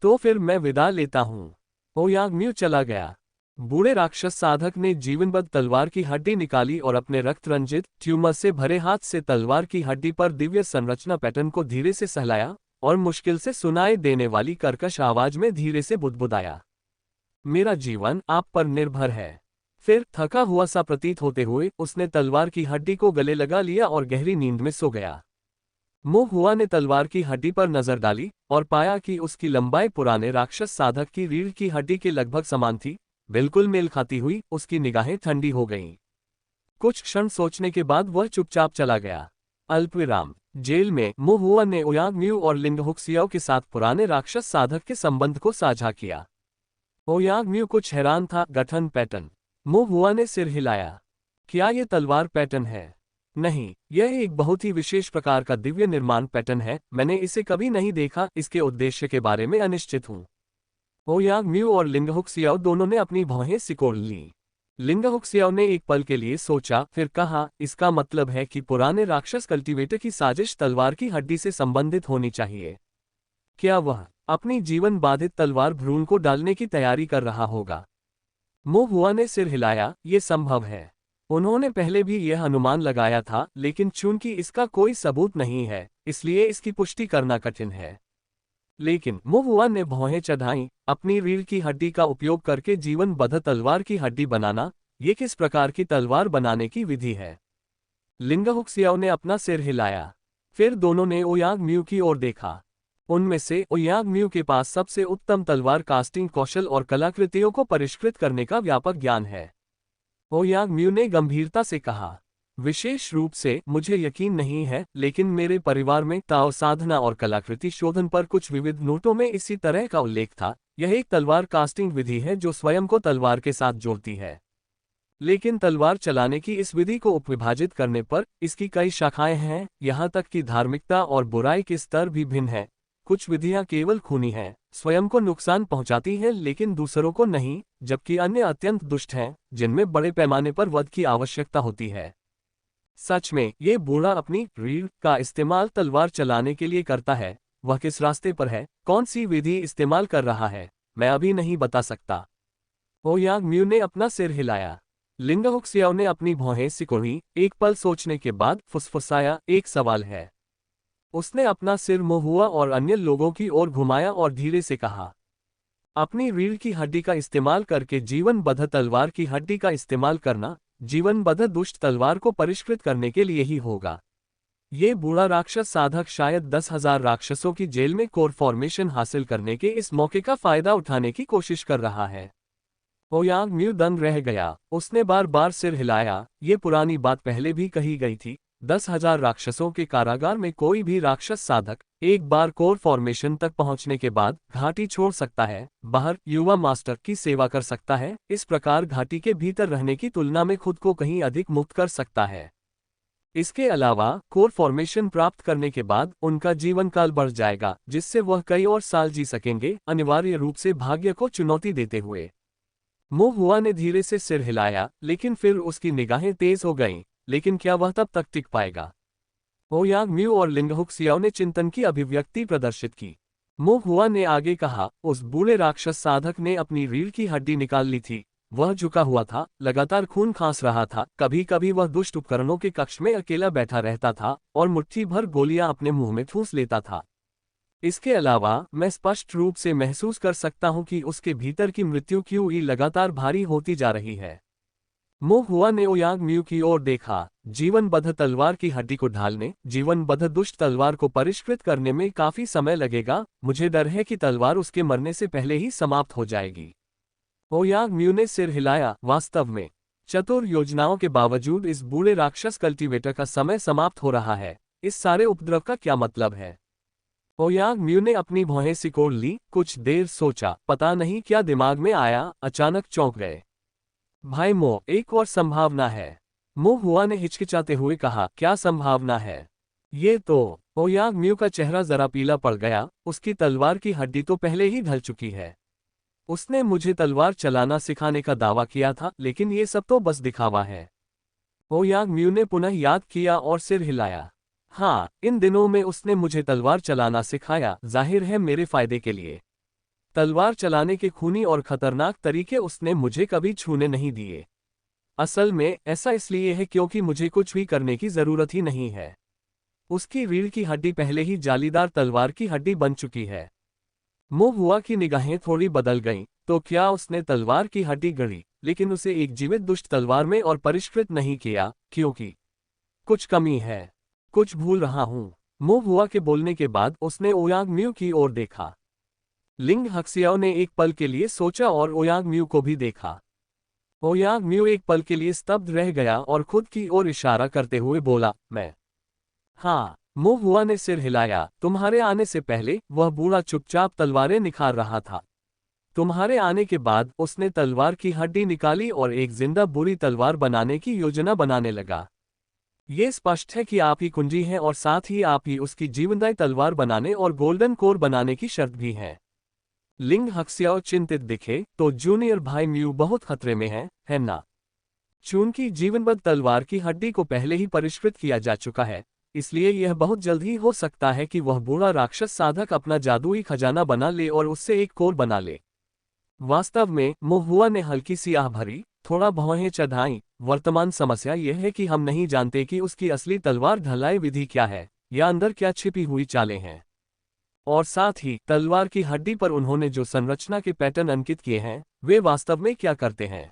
तो फिर मैं विदा लेता हूं। ओयांग म्यू चला गया। बूढ़े राक्षस साधक ने जीवनबद्ध तलवार की हड्डी निकाली और अपने रक्त रंजित ट्यूमर से भरे हाथ से तलवार की हड्डी पर दिव्य संरचना पैटर्न को धीरे से सहलाया और मुश्किल से सुनाई देने वाली कर्कश आवाज में धीरे से बुदबुदाया, मेरा जीवन आप पर निर्भर है। फिर थका हुआ सा प्रतीत होते हुए उसने तलवार की हड्डी को गले लगा लिया और गहरी नींद में सो गया। मो हुआ ने तलवार की हड्डी पर नजर डाली और पाया कि उसकी लंबाई पुराने राक्षस साधक की रीढ़ की हड्डी के लगभग समान थी, बिल्कुल मेल खाती हुई। उसकी निगाहें ठंडी हो गईं। कुछ क्षण सोचने के बाद वह चुपचाप चला गया। अल्पविराम। जेल में मो हुआ ने ओयांग म्यू और लिंगहुक्सियाओ के साथ पुराने राक्षस साधक के संबंध को साझा किया। ओयांग म्यू कुछ हैरान था। गठन पैटर्न? मो हुआ ने सिर हिलाया। क्या यह तलवार पैटर्न है? नहीं, यह एक बहुत ही विशेष प्रकार का दिव्य निर्माण पैटर्न है। मैंने इसे कभी नहीं देखा। इसके उद्देश्य के बारे में अनिश्चित हूँ। ओयांग म्यू और लिंगहुक्सियाओ दोनों ने अपनी भौहें सिकोड़ लीं। लिंगहुक्सियाओ ने एक पल के लिए सोचा, फिर कहा, इसका मतलब है कि पुराने राक्षस कल्टीवेटर की साजिश तलवार की हड्डी से संबंधित होनी चाहिए। क्या वह अपनी जीवन बाधित तलवार भ्रूण को डालने की तैयारी कर रहा होगा? मो हुआ ने सिर हिलाया। ये संभव है। उन्होंने पहले भी यह अनुमान लगाया था, लेकिन चूंकि इसका कोई सबूत नहीं है, इसलिए इसकी पुष्टि करना कठिन है। लेकिन मो हुआ ने भौहें चढ़ाईं। अपनी रीढ़ की हड्डी का उपयोग करके जीवनबद्ध तलवार की हड्डी बनाना, ये किस प्रकार की तलवार बनाने की विधि है? लिंगहुक्सियाओ ने अपना सिर हिलाया। फिर दोनों ने ओयांग म्यू की ओर देखा। उनमें से ओयांग म्यू के पास सबसे उत्तम तलवार कास्टिंग कौशल और कलाकृतियों को परिष्कृत करने का व्यापक ज्ञान है। ओयांग म्यू ने गंभीरता से कहा, विशेष रूप से मुझे यकीन नहीं है, लेकिन मेरे परिवार में ताओ साधना और कलाकृति शोधन पर कुछ विविध नोटों में इसी तरह का उल्लेख था। यह एक तलवार कास्टिंग विधि है जो स्वयं को तलवार के साथ जोड़ती है। लेकिन तलवार चलाने की इस विधि को उपविभाजित करने पर इसकी कई शाखाएं हैं, यहाँ तक कि धार्मिकता और बुराई के स्तर भी भिन्न है। कुछ विधियां केवल खूनी हैं, स्वयं को नुकसान पहुंचाती हैं लेकिन दूसरों को नहीं, जबकि अन्य अत्यंत दुष्ट हैं, जिनमें बड़े पैमाने पर वध की आवश्यकता होती है। सच में ये बूढ़ा अपनी रीढ़ का इस्तेमाल तलवार चलाने के लिए करता है। वह किस रास्ते पर है, कौन सी विधि इस्तेमाल कर रहा है, मैं अभी नहीं बता सकता। ओयांग म्यू ने अपना सिर हिलाया। लिंगहुक्सियाओ ने अपनी भौहें सिकोड़ी, एक पल सोचने के बाद फुसफुसाया, एक सवाल है। उसने अपना सिर मोहुआ और अन्य लोगों की ओर घुमाया और धीरे से कहा, अपनी रीढ़ की हड्डी का इस्तेमाल करके जीवनबद्ध तलवार की हड्डी का इस्तेमाल करना, जीवनबद्ध दुष्ट तलवार को परिष्कृत करने के लिए ही होगा। ये बूढ़ा राक्षस साधक शायद 10,000 राक्षसों की जेल में कोर फॉर्मेशन हासिल करने के इस मौके का फायदा उठाने की कोशिश कर रहा है। ओयांग म्यू दंग रह गया। उसने बार बार सिर हिलाया। ये पुरानी बात पहले भी कही गई थी। 10,000 राक्षसों के कारागार में कोई भी राक्षस साधक एक बार कोर फॉर्मेशन तक पहुंचने के बाद घाटी छोड़ सकता है, बाहर युवा मास्टर की सेवा कर सकता है। इस प्रकार घाटी के भीतर रहने की तुलना में खुद को कहीं अधिक मुक्त कर सकता है। इसके अलावा कोर फॉर्मेशन प्राप्त करने के बाद उनका जीवन काल बढ़ जाएगा, जिससे वह कई और साल जी सकेंगे, अनिवार्य रूप से भाग्य को चुनौती देते हुए। मो हुआ ने धीरे से सिर हिलाया, लेकिन फिर उसकी निगाहें तेज हो गईं। लेकिन क्या वह तब तक टिक पाएगा? ओयांग म्यू और लिंगहुक्सियाओ ने चिंतन की अभिव्यक्ति प्रदर्शित की। मो हुआ ने आगे कहा, उस बूढ़े राक्षस साधक ने अपनी रीढ़ की हड्डी निकाल ली थी। वह झुका हुआ था, लगातार खून खांस रहा था। कभी कभी वह दुष्ट उपकरणों के कक्ष में अकेला बैठा रहता था और मुट्ठी भर गोलियां अपने मुंह में ठूंस लेता था। इसके अलावा मैं स्पष्ट रूप से महसूस कर सकता हूं कि उसके भीतर की मृत्यु की लगातार भारी होती जा रही है। मो हुआ ने ओयांग म्यू की ओर देखा। जीवनबद्ध तलवार की हड्डी को ढालने, जीवनबद्ध दुष्ट तलवार को परिष्कृत करने में काफी समय लगेगा। मुझे डर है कि तलवार उसके मरने से पहले ही समाप्त हो जाएगी। ओयांग म्यू ने सिर हिलाया। वास्तव में चतुर योजनाओं के बावजूद इस बूढ़े राक्षस कल्टीवेटर का समय समाप्त हो रहा है। इस सारे उपद्रव का क्या मतलब है? ओयांग म्यू ने अपनी भौहें सिकोड़ ली, कुछ देर सोचा, पता नहीं क्या दिमाग में आया, अचानक चौंक गए। भाई मो, एक और संभावना है। मो हुआ ने हिचकिचाते हुए कहा, क्या संभावना है? ये तो ओयांग म्यू का चेहरा जरा पीला पड़ गया। उसकी तलवार की हड्डी तो पहले ही ढल चुकी है। उसने मुझे तलवार चलाना सिखाने का दावा किया था, लेकिन ये सब तो बस दिखावा है। ओयांग म्यू ने पुनः याद किया और सिर हिलाया। हाँ, इन दिनों में उसने मुझे तलवार चलाना सिखाया, जाहिर है मेरे फायदे के लिए। तलवार चलाने के खूनी और खतरनाक तरीके उसने मुझे कभी छूने नहीं दिए। असल में ऐसा इसलिए है क्योंकि मुझे कुछ भी करने की जरूरत ही नहीं है। उसकी रीढ़ की हड्डी पहले ही जालीदार तलवार की हड्डी बन चुकी है। मो हुआ की निगाहें थोड़ी बदल गईं। तो क्या उसने तलवार की हड्डी गढ़ी, लेकिन उसे एक जीवित दुष्ट तलवार में और परिष्कृत नहीं किया? क्योंकि कुछ कमी है, कुछ भूल रहा हूं। मो हुआ के बोलने के बाद उसने ओयांग म्यू की ओर देखा। लिंग हक्सियाओ ने एक पल के लिए सोचा और ओयांग म्यू को भी देखा। ओयांग म्यू एक पल के लिए स्तब्ध रह गया और खुद की ओर इशारा करते हुए बोला, मैं। हाँ, मो हुआ ने सिर हिलाया। तुम्हारे आने से पहले वह बूढ़ा चुपचाप तलवारें निखार रहा था। तुम्हारे आने के बाद उसने तलवार की हड्डी निकाली और एक जिंदा बुरी तलवार बनाने की योजना बनाने लगा। ये स्पष्ट है कि आप ही कुंजी हैं और साथ ही आप ही उसकी जीवनदायी तलवार बनाने और गोल्डन कोर बनाने की शर्त भी है। लिंग हक्सियाओ चिंतित दिखे, तो जूनियर भाई म्यू बहुत खतरे में है ना? चूंकि जीवनबद्ध तलवार की हड्डी को पहले ही परिष्कृत किया जा चुका है, इसलिए यह बहुत जल्द ही हो सकता है कि वह बूढ़ा राक्षस साधक अपना जादुई खजाना बना ले और उससे एक कोर बना ले। वास्तव में मो हुआ ने हल्की सी आह भरी, थोड़ा भौहें चढ़ाईं। वर्तमान समस्या यह है कि हम नहीं जानते कि उसकी असली तलवार ढलाई विधि क्या है, या अंदर क्या छिपी हुई चालें हैं। और साथ ही तलवार की हड्डी पर उन्होंने जो संरचना के पैटर्न अंकित किए हैं, वे वास्तव में क्या करते हैं।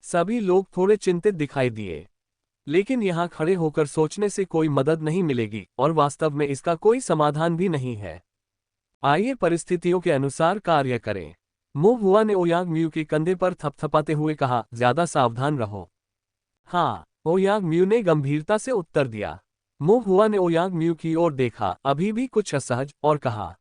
सभी लोग थोड़े चिंतित दिखाई दिए, लेकिन यहाँ खड़े होकर सोचने से कोई मदद नहीं मिलेगी और वास्तव में इसका कोई समाधान भी नहीं है। आइए परिस्थितियों के अनुसार कार्य करें। मो हुआ ने ओयांग म्यू के कंधे पर थपथपाते हुए कहा, ज्यादा सावधान रहो। हाँ, ओयांग म्यू ने गंभीरता से उत्तर दिया। मो हुआ ने ओयांग म्यू की ओर देखा, अभी भी कुछ असहज, और कहा,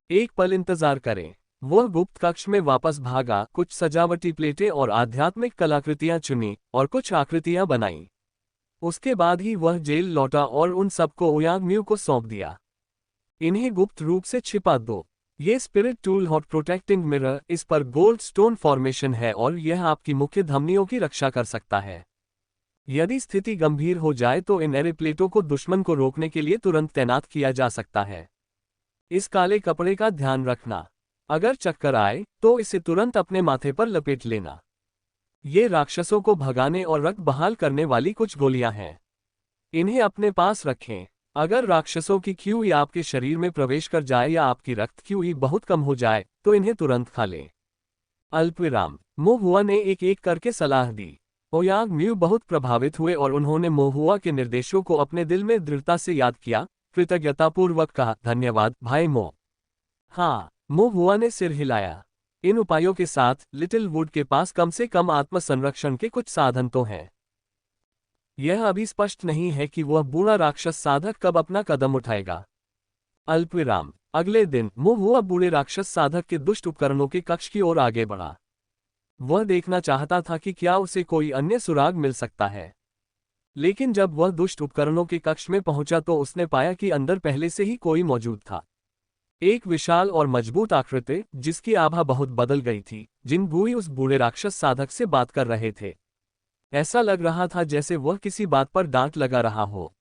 एक पल इंतजार करें। वह गुप्त कक्ष में वापस भागा, कुछ सजावटी प्लेटें और आध्यात्मिक कलाकृतियां चुनी और कुछ आकृतियां बनाई। उसके बाद ही वह जेल लौटा और उन सबको ओयांग म्यू को सौंप दिया। इन्हें गुप्त रूप से छिपा दो। ये spirit tool hot protecting mirror, इस पर गोल्ड स्टोन फॉर्मेशन है और यह आपकी मुख्य धमनियों की रक्षा कर सकता है। यदि स्थिति गंभीर हो जाए तो इन एरे प्लेटों को दुश्मन को रोकने के लिए तुरंत तैनात किया जा सकता है। इस काले कपड़े का ध्यान रखना। अगर चक्कर आए तो इसे तुरंत अपने माथे पर लपेट लेना। ये राक्षसों को भगाने और रक्त बहाल करने वाली कुछ गोलियां हैं। इन्हें अपने पास रखें। अगर राक्षसों की क्यूई आपके शरीर में प्रवेश कर जाए या आपकी रक्त क्यूई बहुत कम हो जाए तो इन्हें तुरंत खा लें। अल्पविराम। मोहुआ ने एक एक करके सलाह दी। ओयांग म्यू बहुत प्रभावित हुए और उन्होंने मोहुआ के निर्देशों को अपने दिल में दृढ़ता से याद किया, कृतज्ञतापूर्वक कहा, धन्यवाद भाई मो। हाँ, मोहुआ ने सिर हिलाया। इन उपायों के साथ लिटिल वुड के पास कम से कम आत्मसंरक्षण के कुछ साधन तो हैं। यह अभी स्पष्ट नहीं है कि वह बूढ़ा राक्षस साधक कब अपना कदम उठाएगा। अल्पविराम। अगले दिन मोहुआ बूढ़े राक्षस साधक के दुष्ट उपकरणों के कक्ष की ओर आगे बढ़ा। वह देखना चाहता था कि क्या उसे कोई अन्य सुराग मिल सकता है। लेकिन जब वह दुष्ट उपकरणों के कक्ष में पहुंचा तो उसने पाया कि अंदर पहले से ही कोई मौजूद था। एक विशाल और मजबूत आकृति जिसकी आभा बहुत बदल गई थी। जिन बुई उस बूढ़े राक्षस साधक से बात कर रहे थे। ऐसा लग रहा था जैसे वह किसी बात पर डांट लगा रहा हो।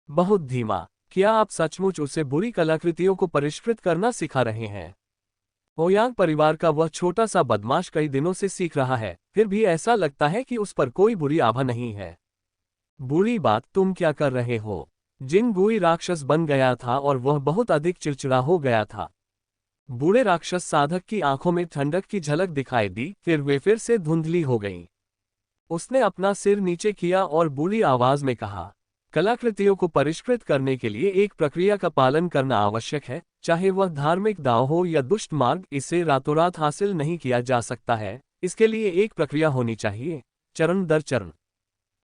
बहुत धीमा। क्या आप सचमुच उसे बुरी कलाकृतियों को परिष्कृत करना सिखा रहे हैं? ओयांग परिवार का वह छोटा सा बदमाश कई दिनों से सीख रहा है, फिर भी ऐसा लगता है कि उस पर कोई बुरी आभा नहीं है। बुरी बात तुम क्या कर रहे हो? जिन गुई राक्षस बन गया था और वह बहुत अधिक चिड़चिड़ा हो गया था। बूढ़े राक्षस साधक की आंखों में ठंडक की झलक दिखाई दी, फिर वे फिर से धुंधली हो गईं। उसने अपना सिर नीचे किया और बुरी आवाज में कहा, कलाकृतियों को परिष्कृत करने के लिए एक प्रक्रिया का पालन करना आवश्यक है, चाहे वह धार्मिक दाव हो या दुष्ट मार्ग। इसे रातों रात हासिल नहीं किया जा सकता है, इसके लिए एक प्रक्रिया होनी चाहिए, चरण दर चरण।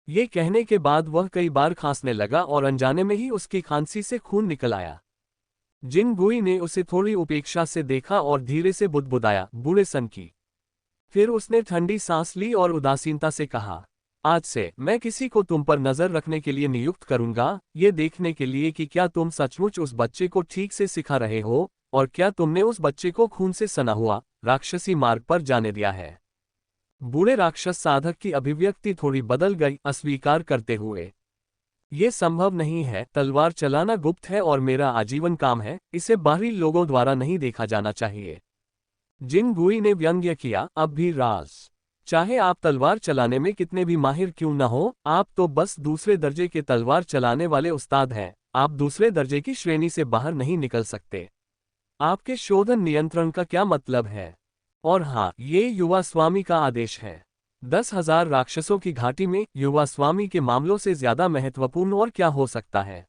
ये कहने के बाद वह कई बार खांसने लगा और अनजाने में ही उसकी खांसी से खून निकल आया। जिन गुई ने उसे थोड़ी उपेक्षा से देखा और धीरे से बुदबुदाया, बूढ़े सन की। फिर उसने ठंडी सांस ली और उदासीनता से कहा, आज से मैं किसी को तुम पर नजर रखने के लिए नियुक्त करूंगा, ये देखने के लिए कि क्या तुम सचमुच उस बच्चे को ठीक से सिखा रहे हो और क्या तुमने उस बच्चे को खून से सना हुआ राक्षसी मार्ग पर जाने दिया है। बूढ़े राक्षस साधक की अभिव्यक्ति थोड़ी बदल गई, अस्वीकार करते हुए। ये संभव नहीं है, तलवार चलाना गुप्त है और मेरा आजीवन काम है, इसे बाहरी लोगों द्वारा नहीं देखा जाना चाहिए। जिन गुई ने व्यंग्य किया, अब भी राज। चाहे आप तलवार चलाने में कितने भी माहिर क्यों न हो, आप तो बस दूसरे दर्जे के तलवार चलाने वाले उस्ताद हैं, आप दूसरे दर्जे की श्रेणी से बाहर नहीं निकल सकते। आपके शोधन नियंत्रण का क्या मतलब है? और हाँ, ये युवा स्वामी का आदेश है। 10,000 राक्षसों की घाटी में युवा स्वामी के मामलों से ज्यादा महत्वपूर्ण और क्या हो सकता है?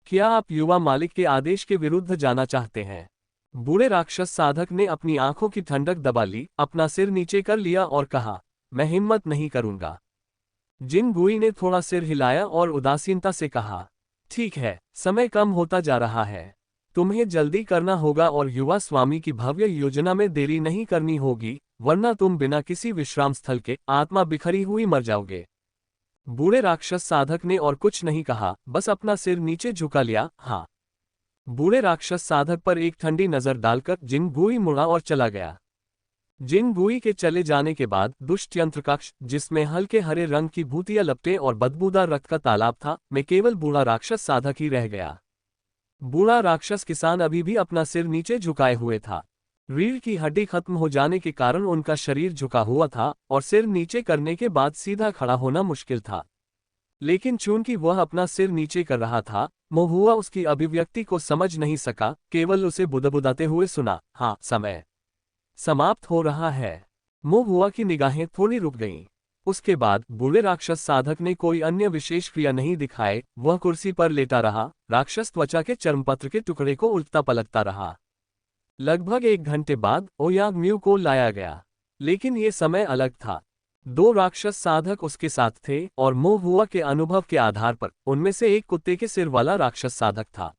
क्या आप युवा मालिक के आदेश के विरुद्ध जाना चाहते हैं? बूढ़े राक्षस साधक ने अपनी आंखों की ठंडक दबा ली, अपना सिर नीचे कर लिया और कहा, मैं हिम्मत नहीं करूंगा। जिन गुई ने थोड़ा सिर हिलाया और उदासीनता से कहा, ठीक है, समय कम होता जा रहा है, तुम्हें जल्दी करना होगा और युवा स्वामी की भव्य योजना में देरी नहीं करनी होगी, वरना तुम बिना किसी विश्राम स्थल के आत्मा बिखरी हुई मर जाओगे। बूढ़े राक्षस साधक ने और कुछ नहीं कहा, बस अपना सिर नीचे झुका लिया। हाँ। बूढ़े राक्षस साधक पर एक ठंडी नजर डालकर जिन गुई मुड़ा और चला गया। जिन गुई के चले जाने के बाद दुष्ट यंत्र कक्ष, जिसमें हल्के हरे रंग की भूतिया लपटें और बदबूदार रक्त का तालाब था, में केवल बूढ़ा राक्षस साधक ही रह गया। बूढ़ा राक्षस किसान अभी भी अपना सिर नीचे झुकाए हुए था। रीढ़ की हड्डी खत्म हो जाने के कारण उनका शरीर झुका हुआ था और सिर नीचे करने के बाद सीधा खड़ा होना मुश्किल था। लेकिन चूंकि वह अपना सिर नीचे कर रहा था, मोहुआ उसकी अभिव्यक्ति को समझ नहीं सका, केवल उसे बुदबुदाते हुए सुना, हाँ, समय समाप्त हो रहा है। मोहुआ की निगाहें थोड़ी रुक गईं। उसके बाद बूढ़े राक्षस साधक ने कोई अन्य विशेष क्रिया नहीं दिखाए, वह कुर्सी पर लेटा रहा, राक्षस त्वचा के चर्मपत्र के टुकड़े को उलटता पलटता रहा। लगभग 1 घंटे बाद ओयांग म्यू को लाया गया, लेकिन ये समय अलग था। 2 राक्षस साधक उसके साथ थे और मोहुआ के अनुभव के आधार पर उनमें से एक कुत्ते के सिर वाला राक्षस साधक था।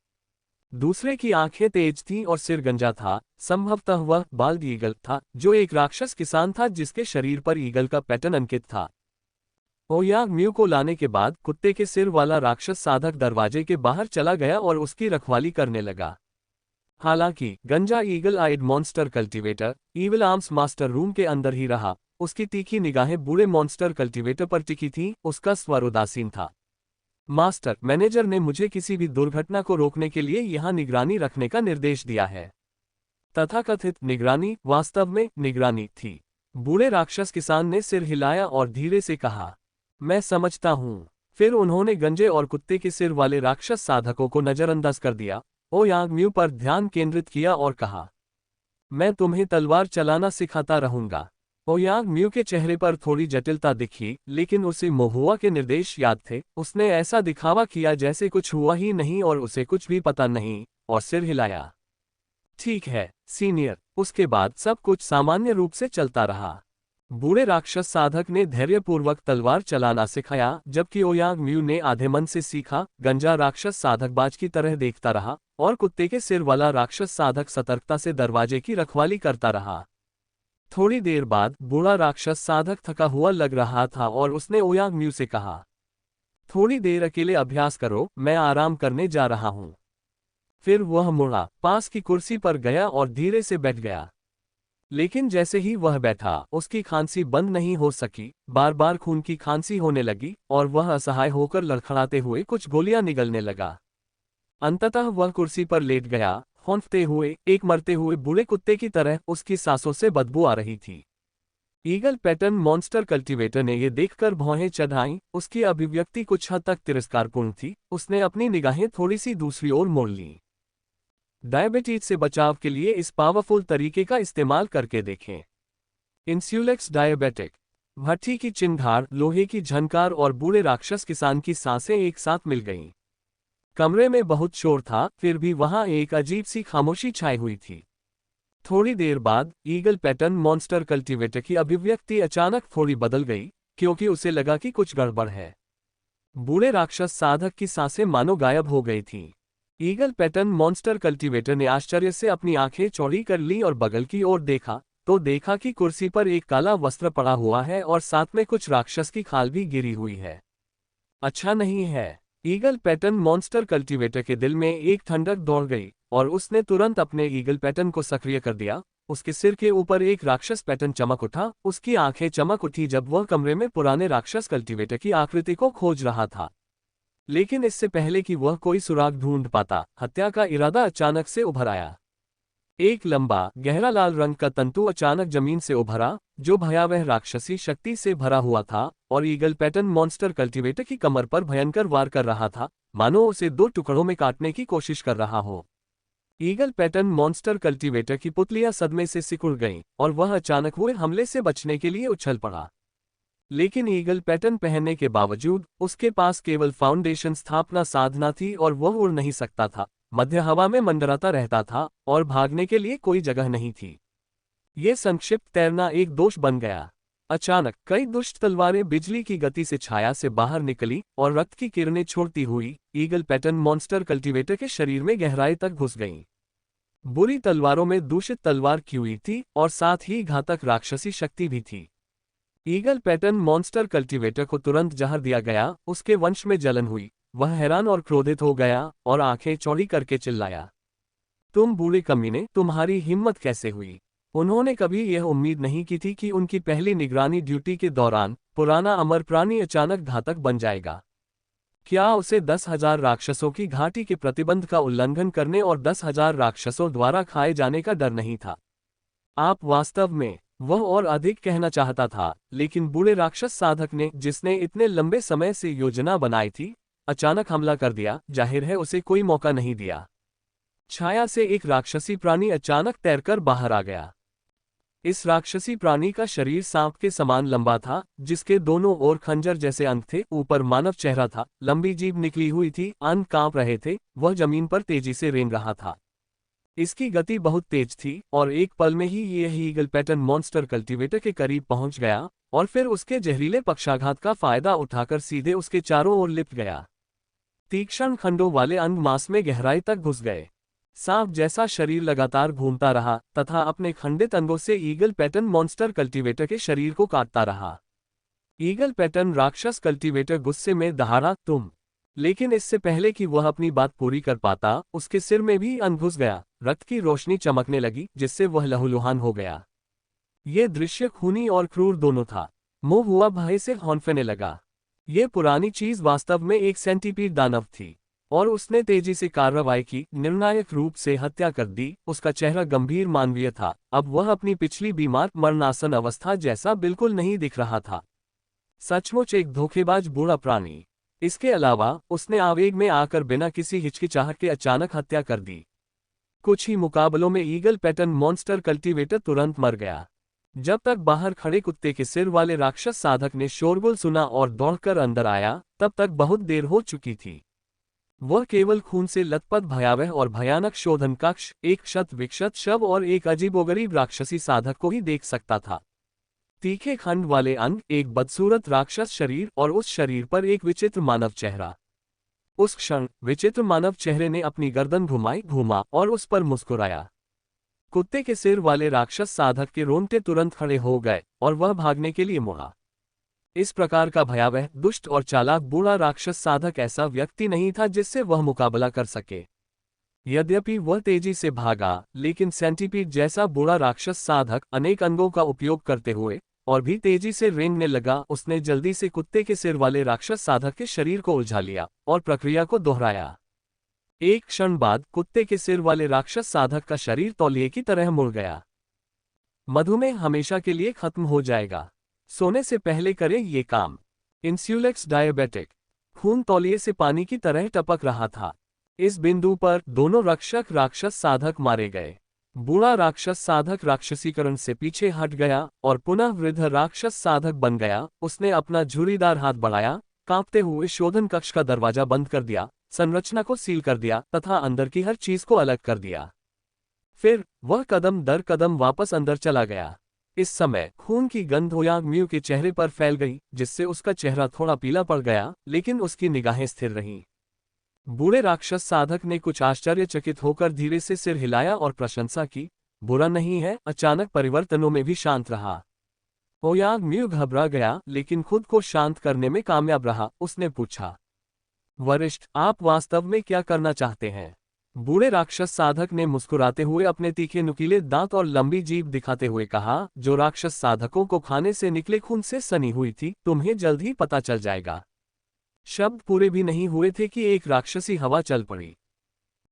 दूसरे की आंखें तेज थीं और सिर गंजा था, संभवतः वह बाल्ड ईगल था जो एक राक्षस किसान था जिसके शरीर पर ईगल का पैटर्न अंकित था। ओयांग म्यू को लाने के बाद कुत्ते के सिर वाला राक्षस साधक दरवाजे के बाहर चला गया और उसकी रखवाली करने लगा। हालांकि गंजा eagle eyed monster cultivator evil arms master room के अंदर ही रहा, उसकी तीखी निगाहें बूढ़े मॉन्स्टर कल्टीवेटर पर टिकी थीं, उसका स्वर उदासीन था। मास्टर, मैनेजर ने मुझे किसी भी दुर्घटना को रोकने के लिए यहां निगरानी रखने का निर्देश दिया है। तथाकथित निगरानी वास्तव में निगरानी थी। बूढ़े राक्षस किसान ने सिर हिलाया और धीरे से कहा, मैं समझता हूं। फिर उन्होंने गंजे और कुत्ते के सिर वाले राक्षस साधकों को नजरअंदाज कर दिया, ओयांग म्यू पर ध्यान केंद्रित किया और कहा, मैं तुम्हें तलवार चलाना सिखाता रहूंगा। ओयांग म्यू के चेहरे पर थोड़ी जटिलता दिखी, लेकिन उसे मोहुआ के निर्देश याद थे। उसने ऐसा दिखावा किया जैसे कुछ हुआ ही नहीं और उसे कुछ भी पता नहीं, और सिर हिलाया। ठीक है सीनियर। उसके बाद सब कुछ सामान्य रूप से चलता रहा। बूढ़े राक्षस साधक ने धैर्यपूर्वक तलवार चलाना सिखाया, जबकि ओयांग म्यू ने आधे मन से सीखा। गंजा राक्षस साधक बाज की तरह देखता रहा और कुत्ते के सिर वाला राक्षस साधक सतर्कता से दरवाजे की रखवाली करता रहा। थोड़ी देर बाद बूढ़ा राक्षस साधक थका हुआ लग रहा था और उसने ओयांग म्यू से कहा, थोड़ी देर अकेले अभ्यास करो, मैं आराम करने जा रहा हूं। फिर वह मुड़ा, पास की कुर्सी पर गया और धीरे से बैठ गया। लेकिन जैसे ही वह बैठा, उसकी खांसी बंद नहीं हो सकी, बार बार खून की खांसी होने लगी और वह असहाय होकर लड़खड़ाते हुए कुछ गोलियां निगलने लगा। अंततः वह कुर्सी पर लेट गया, हौंफते हुए, एक मरते हुए बूढ़े कुत्ते की तरह। उसकी सांसों से बदबू आ रही थी। ईगल पैटर्न मॉन्स्टर कल्टीवेटर ने यह देखकर भौहें चढ़ाईं। उसकी अभिव्यक्ति कुछ हद तक तिरस्कारपूर्ण थी। उसने अपनी निगाहें थोड़ी सी दूसरी ओर मोड़ लीं। डायबिटीज से बचाव के लिए इस पावरफुल तरीके का इस्तेमाल करके देखें। इंस्यूलेक्स डायबिटिक। भट्ठी की चिंगार, लोहे की झनकार और बूढ़े राक्षस किसान की सांसें एक साथ मिल गईं। कमरे में बहुत शोर था, फिर भी वहां एक अजीब सी खामोशी छाई हुई थी। थोड़ी देर बाद ईगल पैटर्न मॉन्स्टर कल्टीवेटर की अभिव्यक्ति अचानक थोड़ी बदल गई, क्योंकि उसे लगा कि कुछ गड़बड़ है। बूढ़े राक्षस साधक की सांसें मानो गायब हो गई थीं। ईगल पैटर्न मॉन्स्टर कल्टीवेटर ने आश्चर्य से अपनी आंखें चौड़ी कर लीं और बगल की ओर देखा, तो देखा कि कुर्सी पर एक काला वस्त्र पड़ा हुआ है और साथ में कुछ राक्षस की खाल भी गिरी हुई है। अच्छा नहीं है। ईगल पैटर्न मॉन्स्टर कल्टीवेटर के दिल में एक ठंडक दौड़ गई और उसने तुरंत अपने ईगल पैटर्न को सक्रिय कर दिया। उसके सिर के ऊपर एक राक्षस पैटर्न चमक उठा। उसकी आंखें चमक उठी जब वह कमरे में पुराने राक्षस कल्टीवेटर की आकृति को खोज रहा था। लेकिन इससे पहले कि वह कोई सुराग ढूंढ पाता, हत्या का इरादा अचानक से उभर आया। एक लंबा गहरा लाल रंग का तंतु अचानक जमीन से उभरा, जो भयावह राक्षसी शक्ति से भरा हुआ था, और ईगल पैटर्न मॉन्स्टर कल्टीवेटर की कमर पर भयंकर वार कर रहा था, मानो उसे दो टुकड़ों में काटने की कोशिश कर रहा हो। ईगल पैटर्न मॉन्स्टर कल्टीवेटर की पुतलियां सदमे से सिकुड़ गईं और वह अचानक हुए हमले से बचने के लिए उछल पड़ा। लेकिन ईगल पैटर्न पहनने के बावजूद उसके पास केवल फाउंडेशन स्थापना साधना थी और वह उड़ नहीं सकता था, मध्य हवा में मंडराता रहता था और भागने के लिए कोई जगह नहीं थी। ये संक्षिप्त तैरना एक दोष बन गया। अचानक कई दुष्ट तलवारें बिजली की गति से छाया से बाहर निकली और रक्त की किरणें छोड़ती हुई ईगल पैटर्न मॉन्स्टर कल्टीवेटर के शरीर में गहराई तक घुस गईं। बुरी तलवारों में दूषित तलवार की हुई थी और साथ ही घातक राक्षसी शक्ति भी थी। ईगल पैटर्न मॉन्स्टर कल्टीवेटर को तुरंत जहर दिया गया। उसके वंश में जलन हुई। वह हैरान और क्रोधित हो गया और आंखें चौड़ी करके चिल्लाया, तुम बूढ़े कमीने, तुम्हारी हिम्मत कैसे हुई? उन्होंने कभी यह उम्मीद नहीं की थी कि उनकी पहली निगरानी ड्यूटी के दौरान पुराना अमर प्राणी अचानक घातक बन जाएगा। क्या उसे 10,000 राक्षसों की घाटी के प्रतिबंध का उल्लंघन करने और 10,000 राक्षसों द्वारा खाए जाने का डर नहीं था? आप वास्तव में वह और अधिक कहना चाहता था, लेकिन बूढ़े राक्षस साधक ने, जिसने इतने लंबे समय से योजना बनाई थी, अचानक हमला कर दिया। जाहिर है उसे कोई मौका नहीं दिया। छाया से एक राक्षसी प्राणी अचानक तैरकर बाहर आ गया। इस राक्षसी प्राणी का शरीर सांप के समान लंबा था, जिसके दोनों ओर खंजर जैसे अंक थे। ऊपर मानव चेहरा था, लंबी जीभ निकली हुई थी, अंग कांप रहे थे। वह जमीन पर तेजी से रेंग रहा था। इसकी गति बहुत तेज थी और एक पल में ही यह ईगल पैटर्न मॉन्स्टर कल्टीवेटर के करीब पहुंच गया और फिर उसके जहरीले पक्षाघात का फायदा उठाकर सीधे उसके चारों ओर लिपट गया। तीक्ष्ण खंडों वाले अंग मांस में गहराई तक घुस गए। सांप जैसा शरीर लगातार घूमता रहा तथा अपने खंडित अंगों से ईगल पैटर्न मॉन्स्टर कल्टीवेटर के शरीर को काटता रहा। ईगल पैटर्न राक्षस कल्टीवेटर गुस्से में दहाड़ा, तुम। लेकिन इससे पहले कि वह अपनी बात पूरी कर पाता, उसके सिर में भी अंग घुस गया। रक्त की रोशनी चमकने लगी जिससे वह लहूलुहान हो गया। यह दृश्य खूनी और क्रूर दोनों था। मुंह हुआ भय से हौंफने लगा। यह पुरानी चीज वास्तव में एक सेंटीपीड दानव थी और उसने तेजी से कार्रवाई की, निर्णायक रूप से हत्या कर दी। उसका चेहरा गंभीर मानवीय था। अब वह अपनी पिछली बीमार मरणासन अवस्था जैसा बिल्कुल नहीं दिख रहा था। सचमुच एक धोखेबाज बूढ़ा प्राणी। इसके अलावा उसने आवेग में आकर बिना किसी हिचकिचाहट के अचानक हत्या कर दी। कुछ ही मुकाबलों में ईगल पैटर्न मॉन्स्टर कल्टीवेटर तुरंत मर गया। जब तक बाहर खड़े कुत्ते के सिर वाले राक्षस साधक ने शोरगुल सुना और दौड़कर अंदर आया, तब तक बहुत देर हो चुकी थी। वह केवल खून से लथपथ भयावह और भयानक शोधन कक्ष, एक क्षत विक्षत शव और एक अजीबोगरीब राक्षसी साधक को ही देख सकता था। तीखे खंड वाले अंग, एक बदसूरत राक्षस शरीर और उस शरीर पर एक विचित्र मानव चेहरा। उस क्षण विचित्र मानव चेहरे ने अपनी गर्दन घुमा और उस पर मुस्कुराया। कुत्ते के सिर वाले राक्षस साधक के रोंगटे तुरंत खड़े हो गए और वह भागने के लिए मुड़ा। इस प्रकार का भयावह, दुष्ट और चालाक बूढ़ा राक्षस साधक ऐसा व्यक्ति नहीं था जिससे वह मुकाबला कर सके। यद्यपि वह तेजी से भागा, लेकिन सेंटीपीड जैसा बूढ़ा राक्षस साधक अनेक अंगों का उपयोग करते हुए और भी तेजी से रेंगने लगा। उसने जल्दी से कुत्ते के सिर वाले राक्षस साधक के शरीर को उलझा लिया और प्रक्रिया को दोहराया। एक क्षण बाद कुत्ते के सिर वाले राक्षस साधक का शरीर तौलिए की तरह मुड़ गया। मधुमेह हमेशा के लिए खत्म हो जाएगा। सोने से पहले करें ये काम। इंसुलेक्स डायबिटिक। खून तौलिए से पानी की तरह टपक रहा था। इस बिंदु पर दोनों रक्षक राक्षस साधक मारे गए। बूढ़ा राक्षस साधक राक्षसीकरण से पीछे हट गया और पुनः वृद्ध राक्षस साधक बन गया। उसने अपना झुर्रीदार हाथ बढ़ाया, कांपते हुए शोधन कक्ष का दरवाजा बंद कर दिया, संरचना को सील कर दिया तथा अंदर की हर चीज को अलग कर दिया। फिर वह कदम दर कदम वापस अंदर चला गया। इस समय खून की गंध ओयांग म्यू के चेहरे पर फैल गई, जिससे उसका चेहरा थोड़ा पीला पड़ गया, लेकिन उसकी निगाहें स्थिर रहीं। बूढ़े राक्षस साधक ने कुछ आश्चर्यचकित होकर धीरे से सिर हिलाया और प्रशंसा की। बुरा नहीं है। अचानक परिवर्तनों में भी शांत रहा। ओयांग म्यू घबरा गया, लेकिन खुद को शांत करने में कामयाब रहा। उसने पूछा, वरिष्ठ, आप वास्तव में क्या करना चाहते हैं? बूढ़े राक्षस साधक ने मुस्कुराते हुए अपने तीखे नुकीले दांत और लंबी जीभ दिखाते हुए कहा, जो राक्षस साधकों को खाने से निकले खून से सनी हुई थी, तुम्हें जल्द ही पता चल जाएगा। शब्द पूरे भी नहीं हुए थे कि एक राक्षसी हवा चल पड़ी।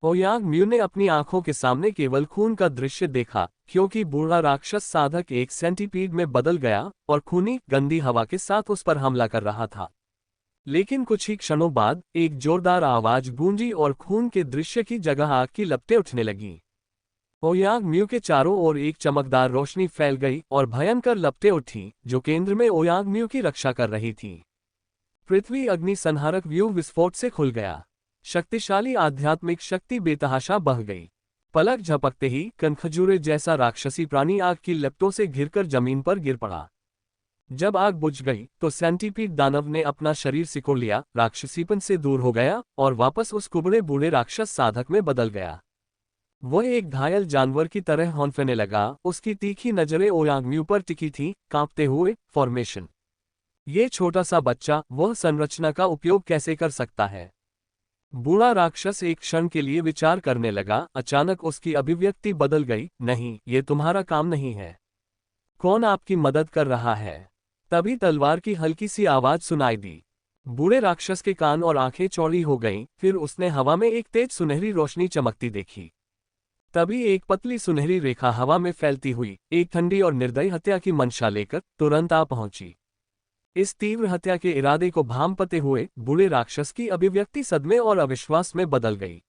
ओयांग म्यू ने अपनी आंखों के सामने केवल खून का दृश्य देखा, क्योंकि बूढ़ा राक्षस साधक एक सेंटीपीड में बदल गया और खूनी, गंदी हवा के साथ उस पर हमला कर रहा था। लेकिन कुछ ही क्षणों बाद एक जोरदार आवाज गूंजी और खून के दृश्य की जगह आग की लपटें उठने लगीं। ओयांग म्यू के चारों ओर एक चमकदार रोशनी फैल गई और भयंकर लपटें उठीं, जो केंद्र में ओयांग म्यू की रक्षा कर रही थीं। पृथ्वी अग्नि संहारक व्यू विस्फोट से खुल गया। शक्तिशाली आध्यात्मिक शक्ति बेतहाशा बह गई। पलक झपकते ही कनखजूरे जैसा राक्षसी प्राणी आग की लपटों से घिरकर जमीन पर गिर पड़ा। जब आग बुझ गई तो सेंटीपीड दानव ने अपना शरीर सिकोड़ लिया, राक्षसीपन से दूर हो गया और वापस उस कुबड़े बूढ़े राक्षस साधक में बदल गया। वह एक घायल जानवर की तरह हौंफने लगा। उसकी तीखी नजरें ओयांग म्यू पर टिकी थीं, कांपते हुए, फॉर्मेशन। ये छोटा सा बच्चा वह संरचना का उपयोग कैसे कर सकता है? बूढ़ा राक्षस एक क्षण के लिए विचार करने लगा। अचानक उसकी अभिव्यक्ति बदल गई। नहीं, ये तुम्हारा काम नहीं है। कौन आपकी मदद कर रहा है? तभी तलवार की हल्की सी आवाज सुनाई दी। बूढ़े राक्षस के कान और आंखें चौड़ी हो गईं। फिर उसने हवा में एक तेज सुनहरी रोशनी चमकती देखी। तभी एक पतली सुनहरी रेखा हवा में फैलती हुई एक ठंडी और निर्दयी हत्या की मंशा लेकर तुरंत आ पहुंची। इस तीव्र हत्या के इरादे को भांपते हुए बूढ़े राक्षस की अभिव्यक्ति सदमे और अविश्वास में बदल गई।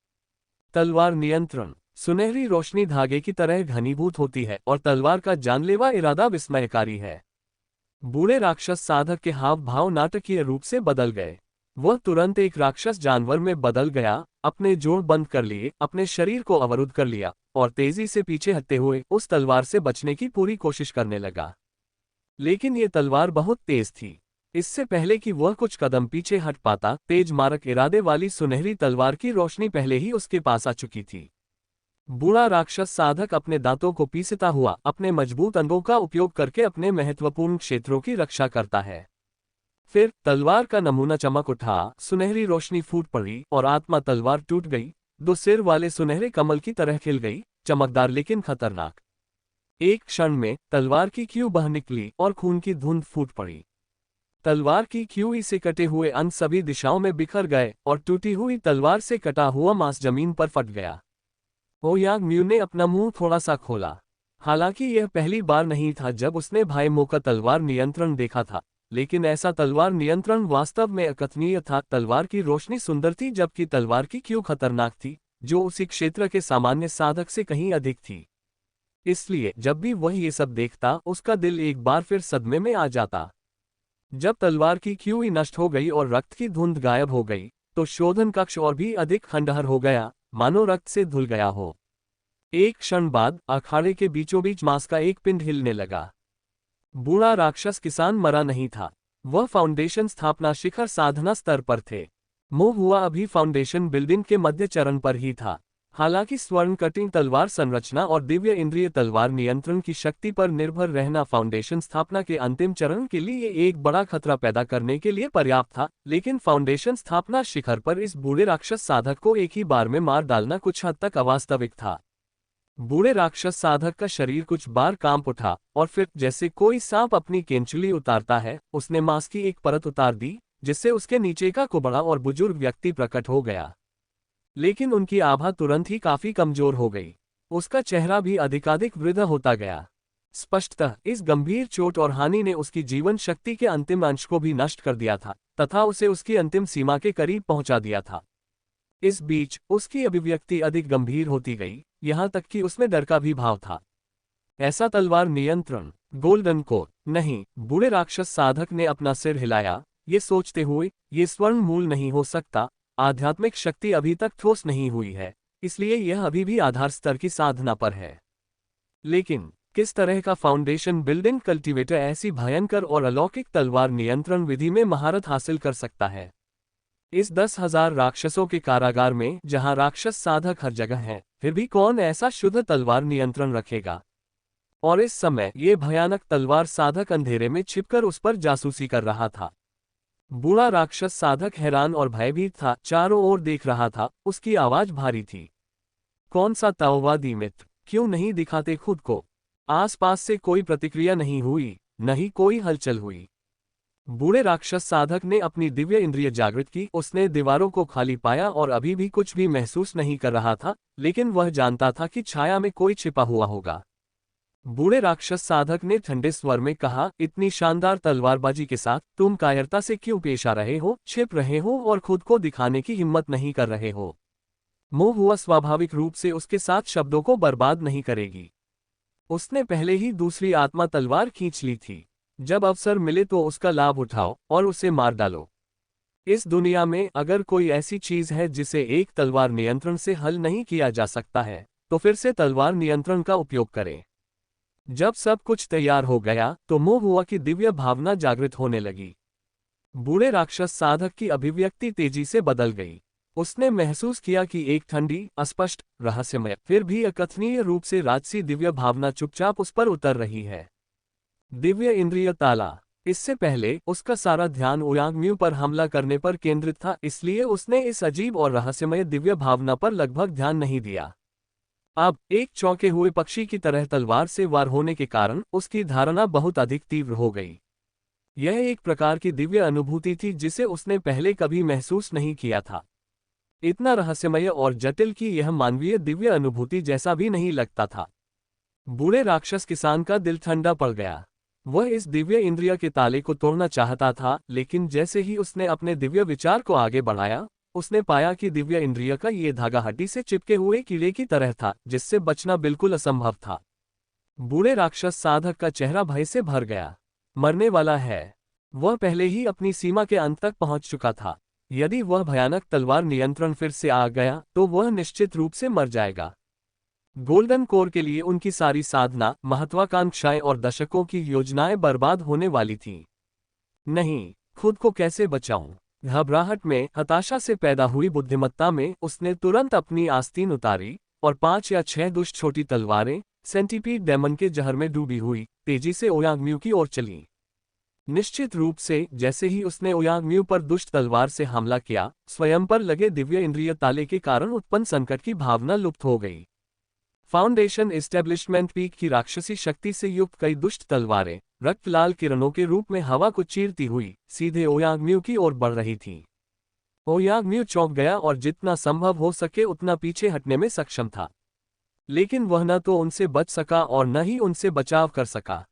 तलवार नियंत्रण। सुनहरी रोशनी धागे की तरह घनीभूत होती है और तलवार का जानलेवा इरादा विस्मयकारी है। बूढ़े राक्षस साधक के हाव भाव नाटकीय रूप से बदल गए। वह तुरंत एक राक्षस जानवर में बदल गया, अपने जोड़ बंद कर लिए, अपने शरीर को अवरुद्ध कर लिया और तेजी से पीछे हटते हुए उस तलवार से बचने की पूरी कोशिश करने लगा। लेकिन ये तलवार बहुत तेज थी। इससे पहले कि वह कुछ कदम पीछे हट पाता, तेज मारक इरादे वाली सुनहरी तलवार की रोशनी पहले ही उसके पास आ चुकी थी। बूढ़ा राक्षस साधक अपने दांतों को पीसता हुआ अपने मजबूत अंगों का उपयोग करके अपने महत्वपूर्ण क्षेत्रों की रक्षा करता है। फिर तलवार का नमूना चमक उठा, सुनहरी रोशनी फूट पड़ी और आत्मा तलवार टूट गई। दो सिर वाले सुनहरे कमल की तरह खिल गई, चमकदार लेकिन खतरनाक। एक क्षण में तलवार की कील बह निकली और खून की धुंध फूट पड़ी। तलवार की कील से कटे हुए अंत सभी दिशाओं में बिखर गए और टूटी हुई तलवार से कटा हुआ मांस जमीन पर फट गया। ओयांग म्यू ने अपना मुंह थोड़ा सा खोला। हालांकि यह पहली बार नहीं था जब उसने भाई मो का तलवार नियंत्रण देखा था, लेकिन ऐसा तलवार नियंत्रण वास्तव में अकथनीय था। तलवार की रोशनी सुंदर थी जबकि तलवार की कील खतरनाक थी, जो उसी क्षेत्र के सामान्य साधक से कहीं अधिक थी। इसलिए जब भी वह ये सब देखता, उसका दिल एक बार फिर सदमे में आ जाता। जब तलवार की कील नष्ट हो गई और रक्त की धुंध गायब हो गई, तो शोधन कक्ष और भी अधिक खंडहर हो गया, मानो रक्त से धुल गया हो। एक क्षण बाद अखाड़े के बीचों बीच मांस का एक पिंड हिलने लगा। बूढ़ा राक्षस किसान मरा नहीं था। वह फाउंडेशन स्थापना शिखर साधना स्तर पर थे। मोह हुआ अभी फाउंडेशन बिल्डिंग के मध्य चरण पर ही था। हालांकि स्वर्ण कटिंग तलवार संरचना और दिव्य इंद्रिय तलवार नियंत्रण की शक्ति पर निर्भर रहना फाउंडेशन स्थापना के अंतिम चरण के लिए एक बड़ा खतरा पैदा करने के लिए पर्याप्त था, लेकिन फाउंडेशन स्थापना शिखर पर इस बूढ़े राक्षस साधक को एक ही बार में मार डालना कुछ हद तक अवास्तविक था। बूढ़े राक्षस साधक का शरीर कुछ बार कांप उठा और फिर जैसे कोई सांप अपनी केंचुली उतारता है, उसने मांस की एक परत उतार दी, जिससे उसके नीचे का कुबड़ा और बुजुर्ग व्यक्ति प्रकट हो गया। लेकिन उनकी आभा तुरंत ही काफी कमजोर हो गई। उसका चेहरा भी अधिकाधिक वृद्ध होता गया। स्पष्टतः इस गंभीर चोट और हानि ने उसकी जीवन शक्ति के अंतिम अंश को भी नष्ट कर दिया था तथा उसे उसकी अंतिम सीमा के करीब पहुंचा दिया था। इस बीच उसकी अभिव्यक्ति अधिक गंभीर होती गई, यहां तक कि उसमें डर का भी भाव था। ऐसा तलवार नियंत्रण गोल्डन कोर नहीं। बूढ़े राक्षस साधक ने अपना सिर हिलाया, ये सोचते हुए, ये स्वर्ण मूल नहीं हो सकता। आध्यात्मिक शक्ति अभी तक ठोस नहीं हुई है, इसलिए यह अभी भी आधार स्तर की साधना पर है। लेकिन किस तरह का फाउंडेशन बिल्डिंग कल्टीवेटर ऐसी भयंकर और अलौकिक तलवार नियंत्रण विधि में महारत हासिल कर सकता है? इस 10,000 राक्षसों के कारागार में, जहां राक्षस साधक हर जगह हैं, फिर भी कौन ऐसा शुद्ध तलवार नियंत्रण रखेगा? और इस समय ये भयानक तलवार साधक अंधेरे में छिपकर उस पर जासूसी कर रहा था। बूढ़ा राक्षस साधक हैरान और भयभीत था, चारों ओर देख रहा था। उसकी आवाज भारी थी। कौन सा ताओवादी मित्र? क्यों नहीं दिखाते खुद को? आसपास से कोई प्रतिक्रिया नहीं हुई, न ही कोई हलचल हुई। बूढ़े राक्षस साधक ने अपनी दिव्य इंद्रिय जागृत की। उसने दीवारों को खाली पाया और अभी भी कुछ भी महसूस नहीं कर रहा था, लेकिन वह जानता था कि छाया में कोई छिपा हुआ होगा। बूढ़े राक्षस साधक ने ठंडे स्वर में कहा, इतनी शानदार तलवारबाजी के साथ तुम कायरता से क्यों पेश आ रहे हो? छिप रहे हो और खुद को दिखाने की हिम्मत नहीं कर रहे हो। मोह हुआ स्वाभाविक रूप से उसके साथ शब्दों को बर्बाद नहीं करेगी। उसने पहले ही दूसरी आत्मा तलवार खींच ली थी। जब अवसर मिले तो उसका लाभ उठाओ और उसे मार डालो। इस दुनिया में अगर कोई ऐसी चीज है जिसे एक तलवार नियंत्रण से हल नहीं किया जा सकता है, तो फिर से तलवार नियंत्रण का उपयोग करें। जब सब कुछ तैयार हो गया तो मोह हुआ की दिव्य भावना जागृत होने लगी। बूढ़े राक्षस साधक की अभिव्यक्ति तेजी से बदल गई। उसने महसूस किया कि एक ठंडी, अस्पष्ट, रहस्यमय, फिर भी अकथनीय रूप से राजसी दिव्य भावना चुपचाप उस पर उतर रही है। दिव्य इंद्रिय ताला। इससे पहले उसका सारा ध्यान ओयांग म्यू पर हमला करने पर केंद्रित था, इसलिए उसने इस अजीब और रहस्यमय दिव्य भावना पर लगभग ध्यान नहीं दिया। अब एक चौंके हुए पक्षी की तरह तलवार से वार होने के कारण उसकी धारणा बहुत अधिक तीव्र हो गई। यह एक प्रकार की दिव्य अनुभूति थी जिसे उसने पहले कभी महसूस नहीं किया था। इतना रहस्यमय और जटिल कि यह मानवीय दिव्य अनुभूति जैसा भी नहीं लगता था। बूढ़े राक्षस किसान का दिल ठंडा पड़ गया। वह इस दिव्य इंद्रिय के ताले को तोड़ना चाहता था, लेकिन जैसे ही उसने अपने दिव्य विचार को आगे बढ़ाया, उसने पाया कि दिव्य इंद्रिय का ये धागा हड्डी से चिपके हुए कीड़े की तरह था, जिससे बचना बिल्कुल असंभव था। बूढ़े राक्षस साधक का चेहरा भय से भर गया। मरने वाला है। वह पहले ही अपनी सीमा के अंत तक पहुंच चुका था। यदि वह भयानक तलवार नियंत्रण फिर से आ गया तो वह निश्चित रूप से मर जाएगा। गोल्डन कोर के लिए उनकी सारी साधना, महत्वाकांक्षाएं और दशकों की योजनाएं बर्बाद होने वाली थीं। नहीं, खुद को कैसे बचाऊं? घबराहट में, हताशा से पैदा हुई बुद्धिमत्ता में उसने तुरंत अपनी आस्तीन उतारी और 5 या 6 दुष्ट छोटी तलवारें सेंटीपीड डेमन के जहर में डूबी हुई तेजी से ओयांगम्यू की ओर चली। निश्चित रूप से जैसे ही उसने ओयांगम्यू पर दुष्ट तलवार से हमला किया, स्वयं पर लगे दिव्य इंद्रिय ताले के कारण उत्पन्न संकट की भावना लुप्त हो गई। फाउंडेशन एस्टेब्लिशमेंट पीक की राक्षसी शक्ति से युक्त कई दुष्ट तलवारें रक्त लाल किरणों के रूप में हवा को चीरती हुई सीधे ओयांगम्यू की ओर बढ़ रही थीं। ओयांगम्यू चौंक गया और जितना संभव हो सके उतना पीछे हटने में सक्षम था, लेकिन वह न तो उनसे बच सका और न ही उनसे बचाव कर सका।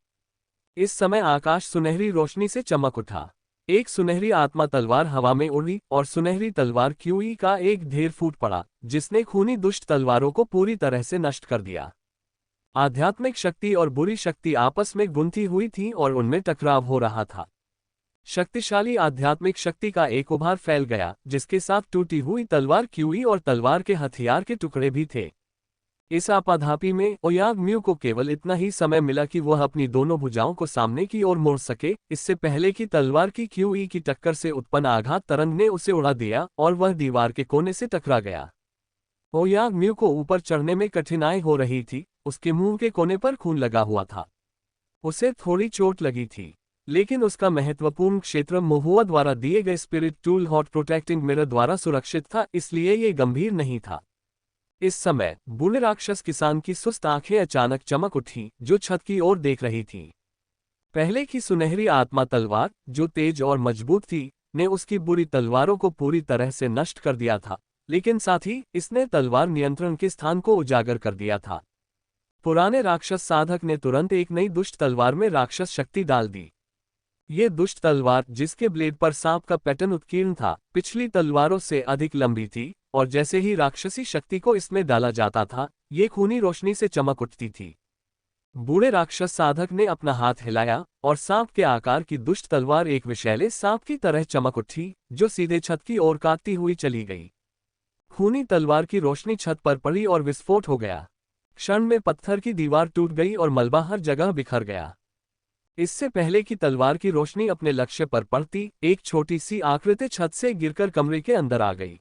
इस समय आकाश सुनहरी रोशनी से चमक उठा। एक सुनहरी आत्मा तलवार हवा में उड़ी और सुनहरी तलवार क्यूई का एक ढेर फूट पड़ा, जिसने खूनी दुष्ट तलवारों को पूरी तरह से नष्ट कर दिया। आध्यात्मिक शक्ति और बुरी शक्ति आपस में गुंथी हुई थी और उनमें टकराव हो रहा था। शक्तिशाली आध्यात्मिक शक्ति का एक उभार फैल गया, जिसके साथ टूटी हुई तलवार क्यूई और तलवार के हथियार के टुकड़े भी थे। इस आपाधापी में ओयांगम्यू को केवल इतना ही समय मिला कि वह अपनी दोनों भुजाओं को सामने की ओर मोड़ सके, इससे पहले कि तलवार की क्यूई की टक्कर से उत्पन्न आघात तरंग ने उसे उड़ा दिया और वह दीवार के कोने से टकरा गया। ओयांगम्यू को ऊपर चढ़ने में कठिनाई हो रही थी, उसके मुंह के कोने पर खून लगा हुआ था। उसे थोड़ी चोट लगी थी, लेकिन उसका महत्वपूर्ण क्षेत्र मोहुआ द्वारा दिए गए spirit tool hot protecting mirror द्वारा सुरक्षित था, इसलिए ये गंभीर नहीं था। इस समय बूढ़े राक्षस किसान की सुस्त आंखें अचानक चमक उठीं, जो छत की ओर देख रही थीं। पहले की सुनहरी आत्मा तलवार, जो तेज और मजबूत थी, ने उसकी बुरी तलवारों को पूरी तरह से नष्ट कर दिया था, लेकिन साथ ही इसने तलवार नियंत्रण के स्थान को उजागर कर दिया था। पुराने राक्षस साधक ने तुरंत एक नई दुष्ट तलवार में राक्षस शक्ति डाल दी। ये दुष्ट तलवार, जिसके ब्लेड पर सांप का पैटर्न उत्कीर्ण था, पिछली तलवारों से अधिक लंबी थी, और जैसे ही राक्षसी शक्ति को इसमें डाला जाता था, ये खूनी रोशनी से चमक उठती थी। बूढ़े राक्षस साधक ने अपना हाथ हिलाया और सांप के आकार की दुष्ट तलवार एक विषैले सांप की तरह चमक उठी, जो सीधे छत की ओर काटती हुई चली गई। खूनी तलवार की रोशनी छत पर पड़ी और विस्फोट हो गया। क्षण में पत्थर की दीवार टूट गई और मलबा हर जगह बिखर गया। इससे पहले कि तलवार की रोशनी अपने लक्ष्य पर पड़ती, एक छोटी सी आकृति छत से गिरकर कमरे के अंदर आ गई।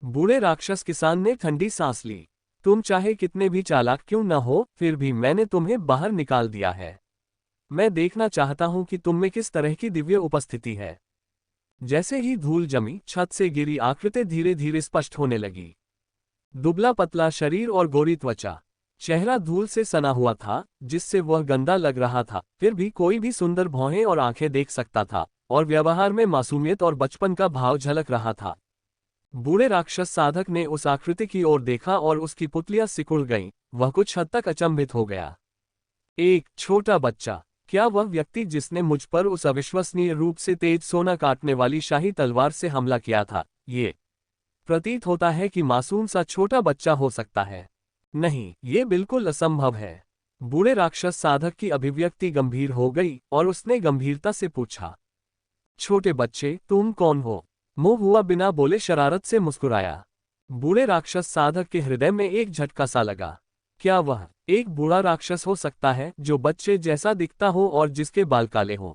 बूढ़े राक्षस किसान ने ठंडी सांस ली। तुम चाहे कितने भी चालाक क्यों न हो, फिर भी मैंने तुम्हें बाहर निकाल दिया है। मैं देखना चाहता हूं कि तुम में किस तरह की दिव्य उपस्थिति है। जैसे ही धूल जमी, छत से गिरी आकृति धीरे धीरे स्पष्ट होने लगी। दुबला पतला शरीर और गोरी त्वचा, चेहरा धूल से सना हुआ था, जिससे वह गंदा लग रहा था, फिर भी कोई भी सुंदर भौहें और आंखें देख सकता था, और व्यवहार में मासूमियत और बचपन का भाव झलक रहा था। बूढ़े राक्षस साधक ने उस आकृति की ओर देखा और उसकी पुतलियां सिकुड़ गईं। वह कुछ हद तक अचंभित हो गया। एक छोटा बच्चा, क्या वह व्यक्ति जिसने मुझ पर उस अविश्वसनीय रूप से तेज सोना काटने वाली शाही तलवार से हमला किया था, ये प्रतीत होता है कि मासूम सा छोटा बच्चा हो सकता है। नहीं, ये बिल्कुल असंभव है। बूढ़े राक्षस साधक की अभिव्यक्ति गंभीर हो गई और उसने गंभीरता से पूछा, छोटे बच्चे, तुम कौन हो? मुंह हुआ बिना बोले शरारत से मुस्कुराया। बूढ़े राक्षस साधक के हृदय में एक झटका सा लगा। क्या वह एक बूढ़ा राक्षस हो सकता है जो बच्चे जैसा दिखता हो और जिसके बाल काले हों?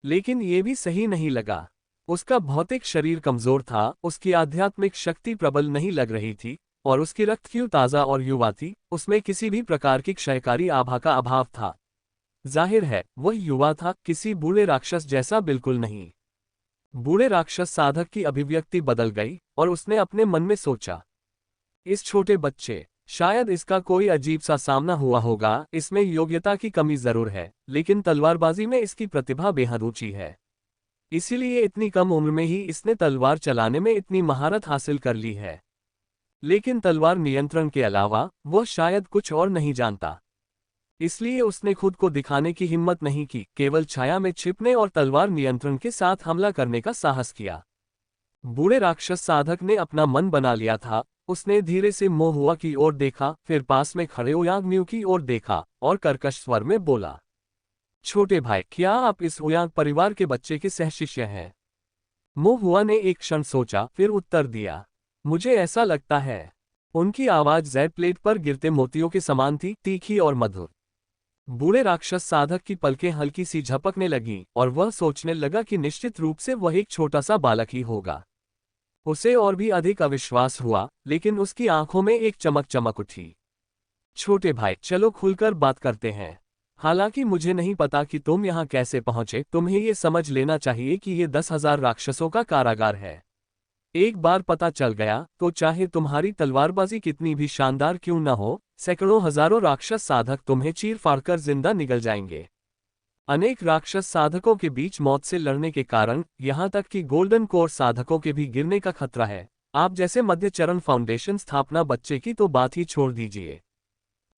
लेकिन ये भी सही नहीं लगा। उसका भौतिक शरीर कमजोर था, उसकी आध्यात्मिक शक्ति प्रबल नहीं लग रही थी, और उसकी रक्त क्यों ताज़ा और युवा थी, उसमें किसी भी प्रकार की क्षयकारी आभा का अभाव था। जाहिर है वह युवा था, किसी बूढ़े राक्षस जैसा बिल्कुल नहीं। बूढ़े राक्षस साधक की अभिव्यक्ति बदल गई और उसने अपने मन में सोचा, इस छोटे बच्चे, शायद इसका कोई अजीब सा सामना हुआ होगा, इसमें योग्यता की कमी जरूर है, लेकिन तलवारबाजी में इसकी प्रतिभा बेहद ऊंची है। इसीलिए इतनी कम उम्र में ही इसने तलवार चलाने में इतनी महारत हासिल कर ली है। लेकिन तलवार नियंत्रण के अलावा वह शायद कुछ और नहीं जानता। इसलिए उसने खुद को दिखाने की हिम्मत नहीं की, केवल छाया में छिपने और तलवार नियंत्रण के साथ हमला करने का साहस किया। बूढ़े राक्षस साधक ने अपना मन बना लिया था। उसने धीरे से मोहुआ की ओर देखा, फिर पास में खड़े ओयांगम्यू की ओर देखा और कर्कश स्वर में बोला, छोटे भाई, क्या आप इस ओयांग परिवार के बच्चे के सहशिष्य हैं? मोहुआ ने एक क्षण सोचा, फिर उत्तर दिया, मुझे ऐसा लगता है। उनकी आवाज जेड प्लेट पर गिरते मोतियों के समान थी, तीखी और मधुर। बूढ़े राक्षस साधक की पलकें हल्की सी झपकने लगीं और वह सोचने लगा कि निश्चित रूप से वह एक छोटा सा बालक ही होगा। उसे और भी अधिक अविश्वास हुआ, लेकिन उसकी आंखों में एक चमक चमक उठी। छोटे भाई, चलो खुलकर बात करते हैं। हालांकि मुझे नहीं पता कि तुम यहाँ कैसे पहुंचे, तुम्हें ये समझ लेना चाहिए कि ये 10,000 राक्षसों का कारागार है। एक बार पता चल गया तो चाहे तुम्हारी तलवारबाजी कितनी भी शानदार क्यों न हो, सैकड़ों हजारों राक्षस साधक तुम्हें चीर फाड़कर जिंदा निगल जाएंगे। अनेक राक्षस साधकों के बीच मौत से लड़ने के कारण यहाँ तक कि गोल्डन कोर साधकों के भी गिरने का खतरा है। आप जैसे मध्य चरण फाउंडेशन स्थापना बच्चे की तो बात ही छोड़ दीजिए।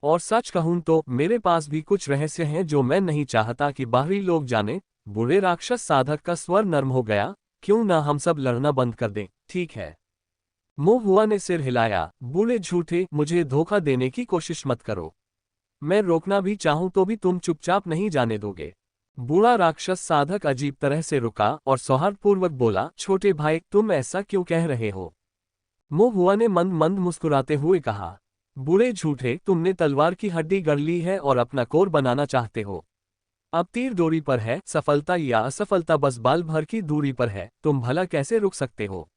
और सच कहूं तो मेरे पास भी कुछ रहस्य हैं जो मैं नहीं चाहता कि बाहरी लोग जाने। बूढ़े राक्षस साधक का स्वर नर्म हो गया। क्यों ना हम सब लड़ना बंद कर दें, ठीक है? मोहुआ ने सिर हिलाया। बूढ़े झूठे, मुझे धोखा देने की कोशिश मत करो। मैं रोकना भी चाहूं तो भी तुम चुपचाप नहीं जाने दोगे। बूढ़ा राक्षस साधक अजीब तरह से रुका और सौहार्दपूर्वक बोला, छोटे भाई, तुम ऐसा क्यों कह रहे हो? मोहुआ ने मंद मंद मुस्कुराते हुए कहा, बूढ़े झूठे, तुमने तलवार की हड्डी गढ़ ली है और अपना कोर बनाना चाहते हो। अब तीर दूरी पर है, सफलता या असफलता बस बाल भर की दूरी पर है। तुम भला कैसे रुक सकते हो?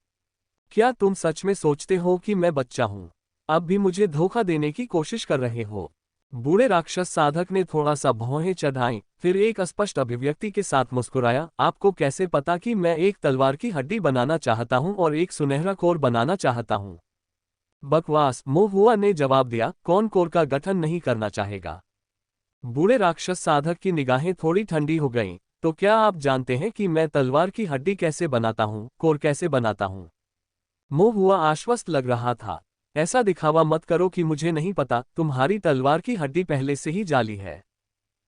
क्या तुम सच में सोचते हो कि मैं बच्चा हूं? अब भी मुझे धोखा देने की कोशिश कर रहे हो? बूढ़े राक्षस साधक ने थोड़ा सा भौहें चढ़ाई, फिर एक अस्पष्ट अभिव्यक्ति के साथ मुस्कुराया। आपको कैसे पता कि मैं एक तलवार की हड्डी बनाना चाहता हूं और एक सुनहरा कोर बनाना चाहता हूं? बकवास, मोहुआ ने जवाब दिया। कौन कोर का गठन नहीं करना चाहेगा? बूढ़े राक्षस साधक की निगाहें थोड़ी ठंडी हो गईं। तो क्या आप जानते हैं कि मैं तलवार की हड्डी कैसे बनाता हूं, कोर कैसे बनाता हूं? मोहुआ आश्वस्त लग रहा था। ऐसा दिखावा मत करो कि मुझे नहीं पता। तुम्हारी तलवार की हड्डी पहले से ही जाली है।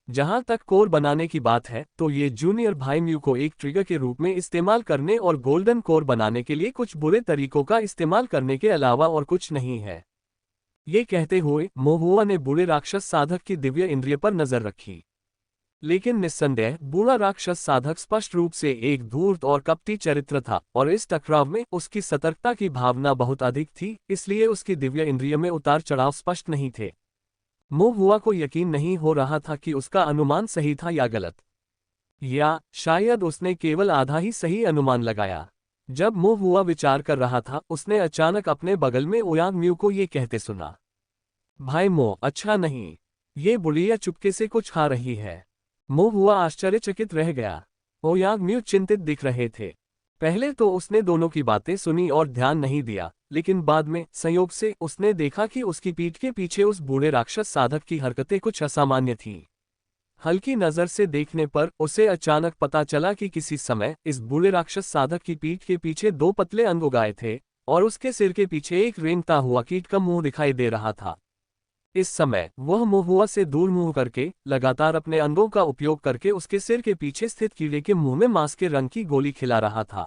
जहां तक कोर बनाने की बात है तो ये जूनियर भाई म्यू को एक ट्रिगर के रूप में इस्तेमाल करने और गोल्डन कोर बनाने के लिए कुछ बुरे तरीकों का इस्तेमाल करने के अलावा और कुछ नहीं है। ये कहते हुए मोहुआ ने बूढ़े राक्षस साधक की दिव्य इंद्रिय पर नजर रखी। लेकिन निस्संदेह बूढ़ा राक्षस साधक स्पष्ट रूप से एक धूर्त और कपटी चरित्र था और इस टकराव में उसकी सतर्कता की भावना बहुत अधिक थी, इसलिए उसकी दिव्य इंद्रिय में उतार चढ़ाव स्पष्ट नहीं थे। मोहुआ को यकीन नहीं हो रहा था कि उसका अनुमान सही था या गलत, या शायद उसने केवल आधा ही सही अनुमान लगाया। जब मोहुआ विचार कर रहा था, उसने अचानक अपने बगल में ओयांग म्यू को ये कहते सुना, भाई मो, अच्छा नहीं, ये बुढ़िया चुपके से कुछ खा रही है। मोहुआ आश्चर्यचकित रह गया। ओयांग म्यू चिंतित दिख रहे थे। पहले तो उसने दोनों की बातें सुनी और ध्यान नहीं दिया, लेकिन बाद में संयोग से उसने देखा कि उसकी पीठ के पीछे उस बूढ़े राक्षस साधक की हरकतें कुछ असामान्य थीं। हल्की नजर से देखने पर उसे अचानक पता चला कि किसी समय इस बूढ़े राक्षस साधक की पीठ के पीछे दो पतले अंग उगाए थे और उसके सिर के पीछे एक रेंगता हुआ कीट का मुंह दिखाई दे रहा था। इस समय वह मोहुआ से दूर मुंह करके लगातार अपने अंगों का उपयोग करके उसके सिर के पीछे स्थित कीड़े के मुंह में मांस के रंग की गोली खिला रहा था।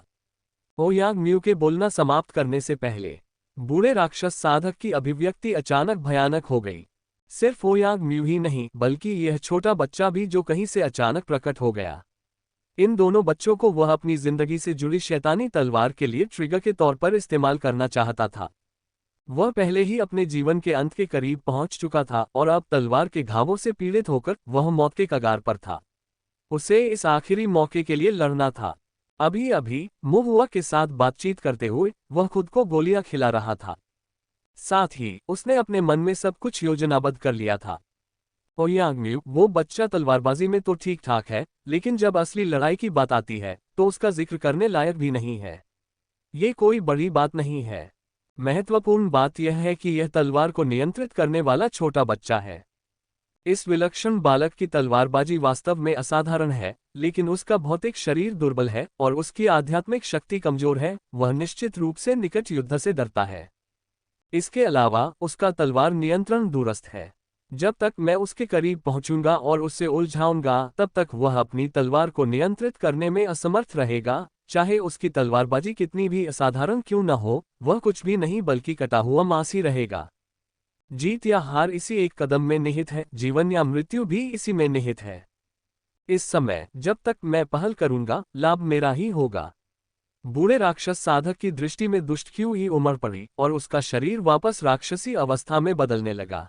ओयांग म्यू के बोलना समाप्त करने से पहले बूढ़े राक्षस साधक की अभिव्यक्ति अचानक भयानक हो गई। सिर्फ ओयांग म्यू ही नहीं, बल्कि यह छोटा बच्चा भी जो कहीं से अचानक प्रकट हो गया। इन दोनों बच्चों को वह अपनी जिंदगी से जुड़ी शैतानी तलवार के लिए ट्रिगर के तौर पर इस्तेमाल करना चाहता था। वह पहले ही अपने जीवन के अंत के करीब पहुंच चुका था और अब तलवार के घावों से पीड़ित होकर वह मौत के कगार पर था। उसे इस आखिरी मौके के लिए लड़ना था। अभी अभी मोहुआ के साथ बातचीत करते हुए वह खुद को गोलियां खिला रहा था। साथ ही उसने अपने मन में सब कुछ योजनाबद्ध कर लिया था। ओयांग म्यू, वो बच्चा तलवारबाजी में तो ठीक ठाक है, लेकिन जब असली लड़ाई की बात आती है तो उसका जिक्र करने लायक भी नहीं है। ये कोई बड़ी बात नहीं है। महत्वपूर्ण बात यह है कि यह तलवार को नियंत्रित करने वाला छोटा बच्चा है। इस विलक्षण बालक की तलवारबाजी वास्तव में असाधारण है, लेकिन उसका भौतिक शरीर दुर्बल है और उसकी आध्यात्मिक शक्ति कमजोर है। वह निश्चित रूप से निकट युद्ध से डरता है। इसके अलावा उसका तलवार नियंत्रण दूरस्थ है। जब तक मैं उसके करीब पहुंचूंगा और उससे उलझाऊंगा, तब तक वह अपनी तलवार को नियंत्रित करने में असमर्थ रहेगा। चाहे उसकी तलवारबाजी कितनी भी असाधारण क्यों न हो, वह कुछ भी नहीं बल्कि कटा हुआ मांस ही रहेगा। जीत या हार इसी एक कदम में निहित है, जीवन या मृत्यु भी इसी में निहित है। इस समय जब तक मैं पहल करूंगा, लाभ मेरा ही होगा। बूढ़े राक्षस साधक की दृष्टि में दुष्ट क्यों ही उमड़ पड़ी और उसका शरीर वापस राक्षसी अवस्था में बदलने लगा।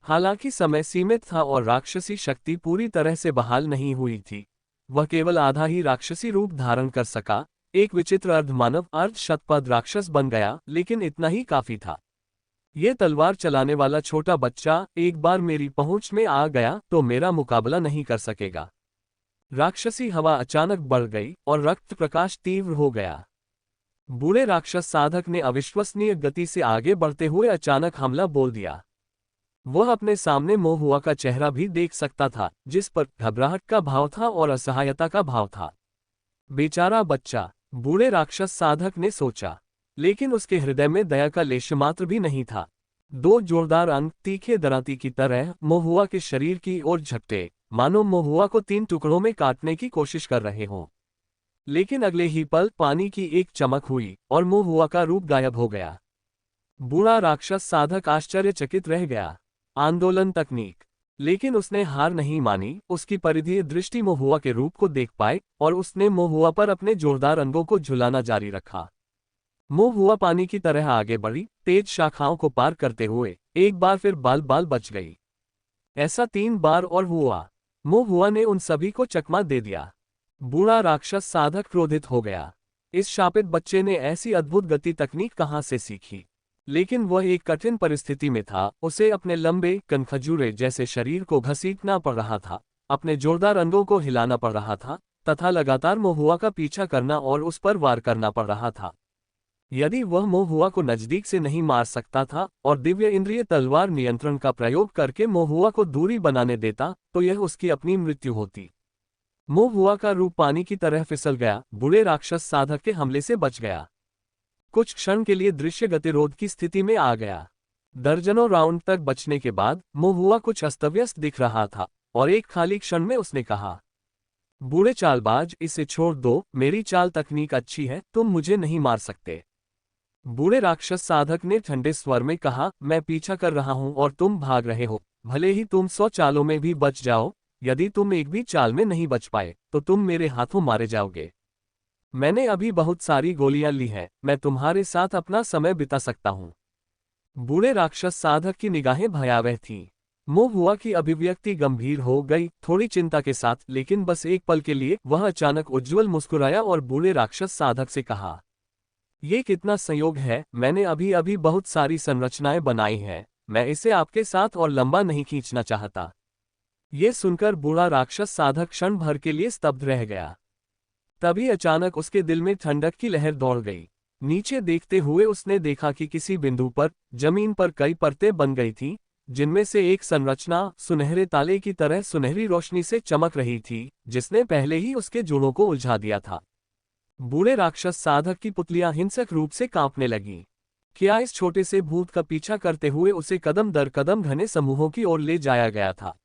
हालांकि समय सीमित था और राक्षसी शक्ति पूरी तरह से बहाल नहीं हुई थी। वह केवल आधा ही राक्षसी रूप धारण कर सका, एक विचित्र अर्धमानव अर्ध शतपथ राक्षस बन गया, लेकिन इतना ही काफी था। ये तलवार चलाने वाला छोटा बच्चा एक बार मेरी पहुंच में आ गया तो मेरा मुकाबला नहीं कर सकेगा। राक्षसी हवा अचानक बढ़ गई और रक्त प्रकाश तीव्र हो गया। बूढ़े राक्षस साधक ने अविश्वसनीय गति से आगे बढ़ते हुए अचानक हमला बोल दिया। वह अपने सामने मोहुआ का चेहरा भी देख सकता था, जिस पर घबराहट का भाव था और असहायता का भाव था। बेचारा बच्चा, बूढ़े राक्षस साधक ने सोचा, लेकिन उसके हृदय में दया का लेशमात्र भी नहीं था। दो जोरदार अंग तीखे दराती की तरह मोहुआ के शरीर की ओर झपटे, मानो मोहुआ को 3 टुकड़ों में काटने की कोशिश कर रहे हों। लेकिन अगले ही पल पानी की एक चमक हुई और मोहुआ का रूप गायब हो गया। बूढ़ा राक्षस साधक आश्चर्यचकित रह गया। आंदोलन तकनीक। लेकिन उसने हार नहीं मानी। उसकी परिधीय दृष्टि मोहुआ के रूप को देख पाए और उसने मोहुआ पर अपने जोरदार अंगों को झुलाना जारी रखा। मोहुआ पानी की तरह आगे बढ़ी, तेज शाखाओं को पार करते हुए एक बार फिर बाल बाल बच गई। ऐसा 3 बार और हुआ। मोहुआ ने उन सभी को चकमा दे दिया। बूढ़ा राक्षस साधक क्रोधित हो गया। इस शापित बच्चे ने ऐसी अद्भुत गति तकनीक कहां से सीखी? लेकिन वह एक कठिन परिस्थिति में था। उसे अपने लंबे कनखजूरे जैसे शरीर को घसीटना पड़ रहा था, अपने जोरदार अंगों को हिलाना पड़ रहा था तथा लगातार मोहुआ का पीछा करना और उस पर वार करना पड़ रहा था। यदि वह मोहुआ को नजदीक से नहीं मार सकता था और दिव्य इंद्रिय तलवार नियंत्रण का प्रयोग करके मोहुआ को दूरी बनाने देता, तो यह उसकी अपनी मृत्यु होती। मोहुआ का रूप पानी की तरह फिसल गया, बूढ़े राक्षस साधक के हमले से बच गया। कुछ क्षण के लिए दृश्य गतिरोध की स्थिति में आ गया। दर्जनों राउंड तक बचने के बाद मोहुआ कुछ अस्तव्यस्त दिख रहा था और एक खाली क्षण में उसने कहा, बूढ़े चालबाज, इसे छोड़ दो, मेरी चाल तकनीक अच्छी है, तुम मुझे नहीं मार सकते। बूढ़े राक्षस साधक ने ठंडे स्वर में कहा, मैं पीछा कर रहा हूं और तुम भाग रहे हो। भले ही तुम 100 चालों में भी बच जाओ, यदि तुम एक भी चाल में नहीं बच पाए तो तुम मेरे हाथों मारे जाओगे। मैंने अभी बहुत सारी गोलियां ली हैं, मैं तुम्हारे साथ अपना समय बिता सकता हूं। बूढ़े राक्षस साधक की निगाहें भयावह थीं। मोहुआ की अभिव्यक्ति गंभीर हो गई, थोड़ी चिंता के साथ, लेकिन बस एक पल के लिए। वह अचानक उज्ज्वल मुस्कुराया और बूढ़े राक्षस साधक से कहा, ये कितना संयोग है, मैंने अभी अभी बहुत सारी संरचनाएं बनाई हैं, मैं इसे आपके साथ और लंबा नहीं खींचना चाहता। ये सुनकर बूढ़ा राक्षस साधक क्षण भर के लिए स्तब्ध रह गया। तभी अचानक उसके दिल में ठंडक की लहर दौड़ गई। नीचे देखते हुए उसने देखा कि किसी बिंदु पर जमीन पर कई परतें बन गई थीं, जिनमें से एक संरचना सुनहरे ताले की तरह सुनहरी रोशनी से चमक रही थी, जिसने पहले ही उसके जोड़ों को उलझा दिया था। बूढ़े राक्षस साधक की पुतलियां हिंसक रूप से कांपने लगीं। क्या इस छोटे से भूत का पीछा करते हुए उसे कदम दर कदम घने समूहों की ओर ले जाया गया था?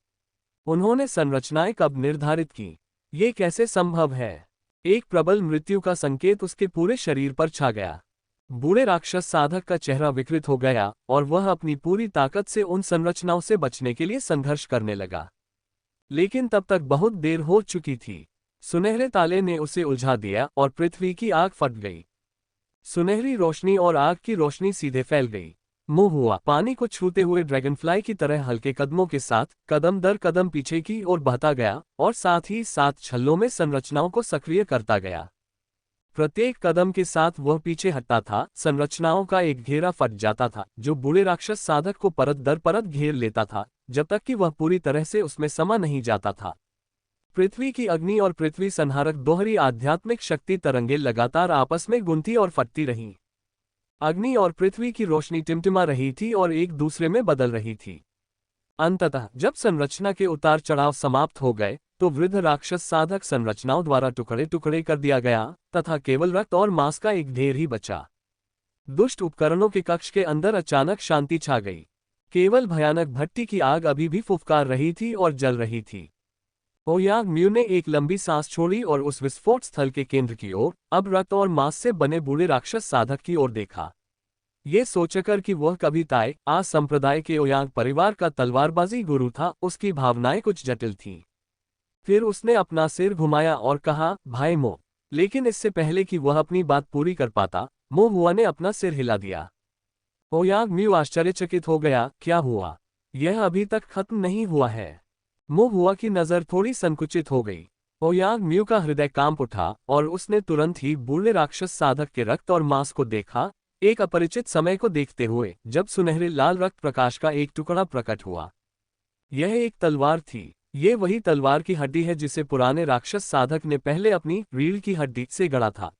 उन्होंने संरचनाएं कब निर्धारित की? ये कैसे संभव है? एक प्रबल मृत्यु का संकेत उसके पूरे शरीर पर छा गया। बूढ़े राक्षस साधक का चेहरा विकृत हो गया और वह अपनी पूरी ताकत से उन संरचनाओं से बचने के लिए संघर्ष करने लगा। लेकिन तब तक बहुत देर हो चुकी थी। सुनहरे ताले ने उसे उलझा दिया और पृथ्वी की आग फट गई। सुनहरी रोशनी और आग की रोशनी सीधे फैल गई। मोहुआ पानी को छूते हुए ड्रैगनफ्लाई की तरह हल्के कदमों के साथ कदम दर कदम पीछे की ओर बहता गया और साथ ही साथ छल्लों में संरचनाओं को सक्रिय करता गया। प्रत्येक कदम के साथ वह पीछे हटता था, संरचनाओं का एक घेरा फट जाता था, जो बूढ़े राक्षस साधक को परत दर परत घेर लेता था, जब तक कि वह पूरी तरह से उसमें समा नहीं जाता था। पृथ्वी की अग्नि और पृथ्वी संहारक दोहरी आध्यात्मिक शक्ति तरंगे लगातार आपस में गुंथी और फटती रहीं। अग्नि और पृथ्वी की रोशनी टिमटिमा रही थी और एक दूसरे में बदल रही थी। अंततः जब संरचना के उतार चढ़ाव समाप्त हो गए तो वृद्ध राक्षस साधक संरचनाओं द्वारा टुकड़े टुकड़े कर दिया गया तथा केवल रक्त और मांस का एक ढेर ही बचा। दुष्ट उपकरणों के कक्ष के अंदर अचानक शांति छा गई। केवल भयानक भट्टी की आग अभी भी फुफकार रही थी और जल रही थी। ओयांग म्यू ने एक लंबी सांस छोड़ी और उस विस्फोट स्थल के केंद्र की ओर, अब रक्त और मांस से बने बूढ़े राक्षस साधक की ओर देखा। ये सोचकर कि वह कभी ताई आ संप्रदाय के ओयांग परिवार का तलवारबाजी गुरु था, उसकी भावनाएं कुछ जटिल थीं। फिर उसने अपना सिर घुमाया और कहा, भाई मो। लेकिन इससे पहले कि वह अपनी बात पूरी कर पाता, मोहुआ ने अपना सिर हिला दिया। ओयांग म्यू आश्चर्यचकित हो गया, क्या हुआ? यह अभी तक खत्म नहीं हुआ है। मोहुआ की नजर थोड़ी संकुचित हो गई। ओयांग म्यू का हृदय कांप उठा और उसने तुरंत ही बूढ़े राक्षस साधक के रक्त और मांस को देखा, एक अपरिचित समय को देखते हुए जब सुनहरे लाल रक्त प्रकाश का एक टुकड़ा प्रकट हुआ। यह एक तलवार थी। ये वही तलवार की हड्डी है जिसे पुराने राक्षस साधक ने पहले अपनी रीढ़ की हड्डी से गढ़ा था।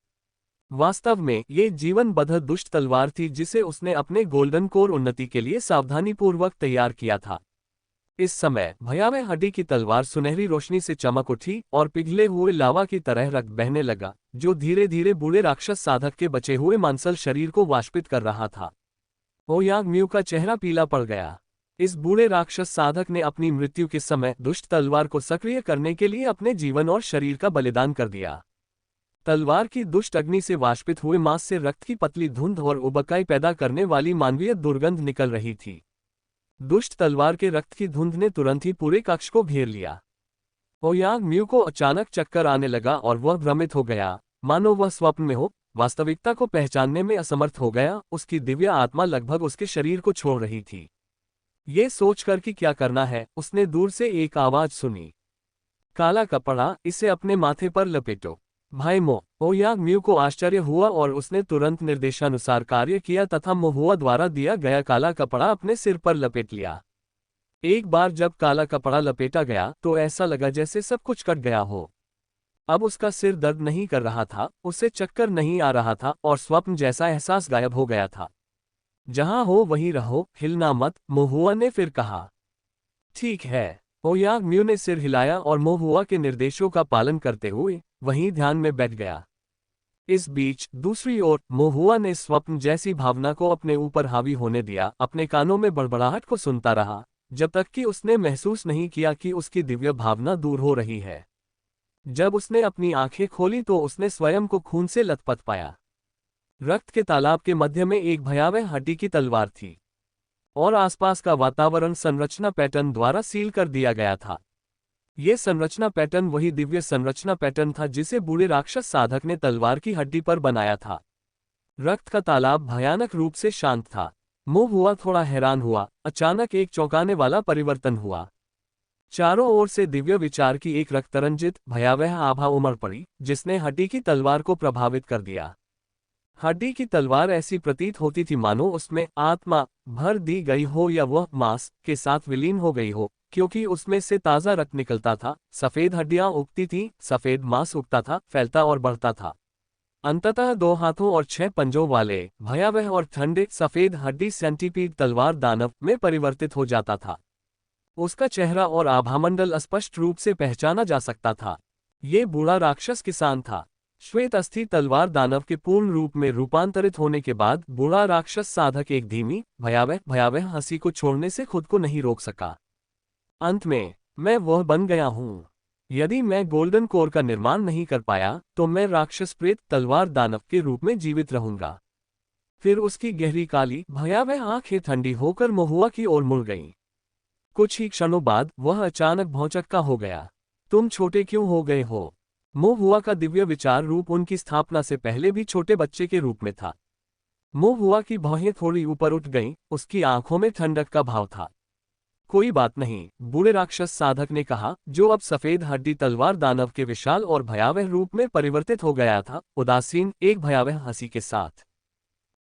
वास्तव में ये जीवन बद्ध दुष्ट तलवार थी जिसे उसने अपने गोल्डन कोर उन्नति के लिए सावधानीपूर्वक तैयार किया था। इस समय भयावह हड्डी की तलवार सुनहरी रोशनी से चमक उठी और पिघले हुए लावा की तरह रक्त बहने लगा, जो धीरे धीरे बूढ़े राक्षस साधक के बचे हुए मांसल शरीर को वाष्पित कर रहा था। ओयांग म्यू का चेहरा पीला पड़ गया। इस बूढ़े राक्षस साधक ने अपनी मृत्यु के समय दुष्ट तलवार को सक्रिय करने के लिए अपने जीवन और शरीर का बलिदान कर दिया। तलवार की दुष्ट अग्नि से वाष्पित हुए मांस से रक्त की पतली धुंध और उबकाई पैदा करने वाली मानवीय दुर्गंध निकल रही थी। दुष्ट तलवार के रक्त की धुंध ने तुरंत ही पूरे कक्ष को घेर लिया। ओयांग म्यू को अचानक चक्कर आने लगा और वह भ्रमित हो गया, मानो वह स्वप्न में हो, वास्तविकता को पहचानने में असमर्थ हो गया। उसकी दिव्य आत्मा लगभग उसके शरीर को छोड़ रही थी। ये सोचकर कि क्या करना है, उसने दूर से एक आवाज सुनी, काला कपड़ा, इसे अपने माथे पर लपेटो। भाई मो। ओयांग म्यू को आश्चर्य हुआ और उसने तुरंत निर्देशानुसार कार्य किया तथा महुआ द्वारा दिया गया काला कपड़ा अपने सिर पर लपेट लिया। एक बार जब काला कपड़ा लपेटा गया तो ऐसा लगा जैसे सब कुछ कट गया हो। अब उसका सिर दर्द नहीं कर रहा था, उसे चक्कर नहीं आ रहा था और स्वप्न जैसा एहसास गायब हो गया था। जहां हो वहीं रहो, हिलना मत, महुआ ने फिर कहा। ठीक है। ओयांग म्यू ने सिर हिलाया और महुआ के निर्देशों का पालन करते हुए वहीं ध्यान में बैठ गया। इस बीच दूसरी ओर महुआ ने स्वप्न जैसी भावना को अपने ऊपर हावी होने दिया, अपने कानों में बड़बड़ाहट को सुनता रहा जब तक कि उसने महसूस नहीं किया कि उसकी दिव्य भावना दूर हो रही है। जब उसने अपनी आंखें खोली तो उसने स्वयं को खून से लथपथ पाया। रक्त के तालाब के मध्य में एक भयावह हड्डी की तलवार थी और आसपास का वातावरण संरचना पैटर्न द्वारा सील कर दिया गया था। यह संरचना पैटर्न वही दिव्य संरचना पैटर्न था जिसे बूढ़े राक्षस साधक ने तलवार की हड्डी पर बनाया था। रक्त का तालाब भयानक रूप से शांत था। महुआ थोड़ा हैरान हुआ, अचानक एक चौंकाने वाला परिवर्तन हुआ। चारों ओर से दिव्य विचार की एक रक्तरंजित भयावह आभा उमड़ पड़ी, जिसने हड्डी की तलवार को प्रभावित कर दिया। हड्डी की तलवार ऐसी प्रतीत होती थी मानो उसमें आत्मा भर दी गई हो या वह मांस के साथ विलीन हो गई हो, क्योंकि उसमें से ताजा रक्त निकलता था, सफेद हड्डियां उगती थीं, सफेद मांस उगता था, फैलता और बढ़ता था। अंततः 2 हाथों और 6 पंजों वाले भयावह और ठंडे सफेद हड्डी सेंटीपीड तलवार दानव में परिवर्तित हो जाता था। उसका चेहरा और आभामंडल स्पष्ट रूप से पहचाना जा सकता था। ये बूढ़ा राक्षस किसान था। श्वेत अस्थि तलवार दानव के पूर्ण रूप में रूपांतरित होने के बाद बूढ़ा राक्षस साधक एक धीमी भयावह हंसी को छोड़ने से खुद को नहीं रोक सका। अंत में मैं वह बन गया हूं। यदि मैं गोल्डन कोर का निर्माण नहीं कर पाया तो मैं राक्षस प्रेत तलवार दानव के रूप में जीवित रहूंगा। फिर उसकी गहरी काली भयावह आंखें ठंडी होकर महुआ की ओर मुड़ गईं। कुछ ही क्षणों बाद वह अचानक भौचक्का हो गया। तुम छोटे क्यों हो गए हो? महुआ का दिव्य विचार रूप उनकी स्थापना से पहले भी छोटे बच्चे के रूप में था। महुआ की भौहें थोड़ी ऊपर उठ गईं, उसकी आंखों में ठंडक का भाव था। कोई बात नहीं, बूढ़े राक्षस साधक ने कहा, जो अब सफेद हड्डी तलवार दानव के विशाल और भयावह रूप में परिवर्तित हो गया था, उदासीन एक भयावह हंसी के साथ।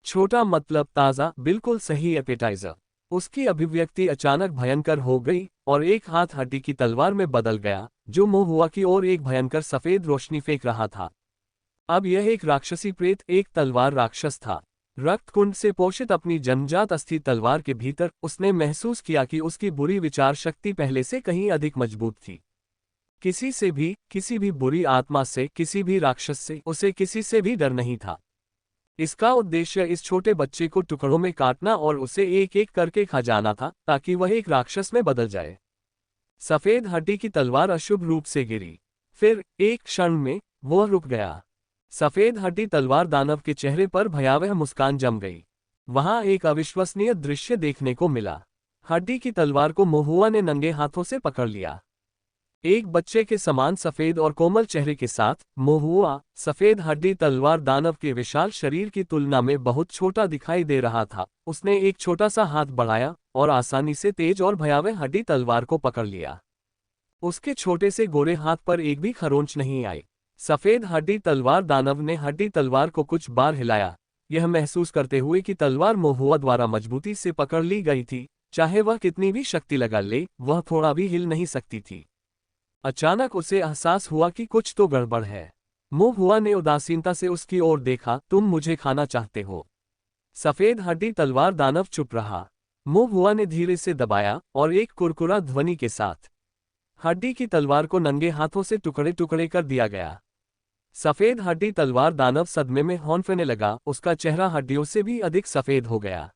छोटा मतलब ताजा, बिल्कुल सही एपेटाइजर। उसकी अभिव्यक्ति अचानक भयंकर हो गई और एक हाथ हड्डी की तलवार में बदल गया, जो महुआ की ओर एक भयंकर सफेद रोशनी फेंक रहा था। अब यह एक राक्षसी प्रेत, एक तलवार राक्षस था। रक्त कुंड से पोषित अपनी जन्मजात अस्थि तलवार के भीतर उसने महसूस किया कि उसकी बुरी विचार शक्ति पहले से कहीं अधिक मजबूत थी। किसी भी बुरी आत्मा से, किसी भी राक्षस से उसे किसी से भी डर नहीं था। इसका उद्देश्य इस छोटे बच्चे को टुकड़ों में काटना और उसे एक एक करके खा जाना था, ताकि वह एक राक्षस में बदल जाए। सफेद हड्डी की तलवार अशुभ रूप से गिरी। फिर एक क्षण में वह रुक गया। सफेद हड्डी तलवार दानव के चेहरे पर भयावह मुस्कान जम गई। वहां एक अविश्वसनीय दृश्य देखने को मिला। हड्डी की तलवार को महुआ ने नंगे हाथों से पकड़ लिया। एक बच्चे के समान सफेद और कोमल चेहरे के साथ महुआ सफेद हड्डी तलवार दानव के विशाल शरीर की तुलना में बहुत छोटा दिखाई दे रहा था। उसने एक छोटा सा हाथ बढ़ाया और आसानी से तेज और भयावह हड्डी तलवार को पकड़ लिया। उसके छोटे से गोरे हाथ पर एक भी खरोंच नहीं आई। सफेद हड्डी तलवार दानव ने हड्डी तलवार को कुछ बार हिलाया, यह महसूस करते हुए कि तलवार मोहुआ द्वारा मजबूती से पकड़ ली गई थी। चाहे वह कितनी भी शक्ति लगा ले, वह थोड़ा भी हिल नहीं सकती थी। अचानक उसे एहसास हुआ कि कुछ तो गड़बड़ है। मोहुआ ने उदासीनता से उसकी ओर देखा। तुम मुझे खाना चाहते हो? सफेद हड्डी तलवार दानव चुप रहा। मोहुआ ने धीरे से दबाया और एक कुरकुरा ध्वनि के साथ हड्डी की तलवार को नंगे हाथों से टुकड़े टुकड़े कर दिया गया। सफेद हड्डी तलवार दानव सदमे में हौंफने लगा, उसका चेहरा हड्डियों से भी अधिक सफेद हो गया।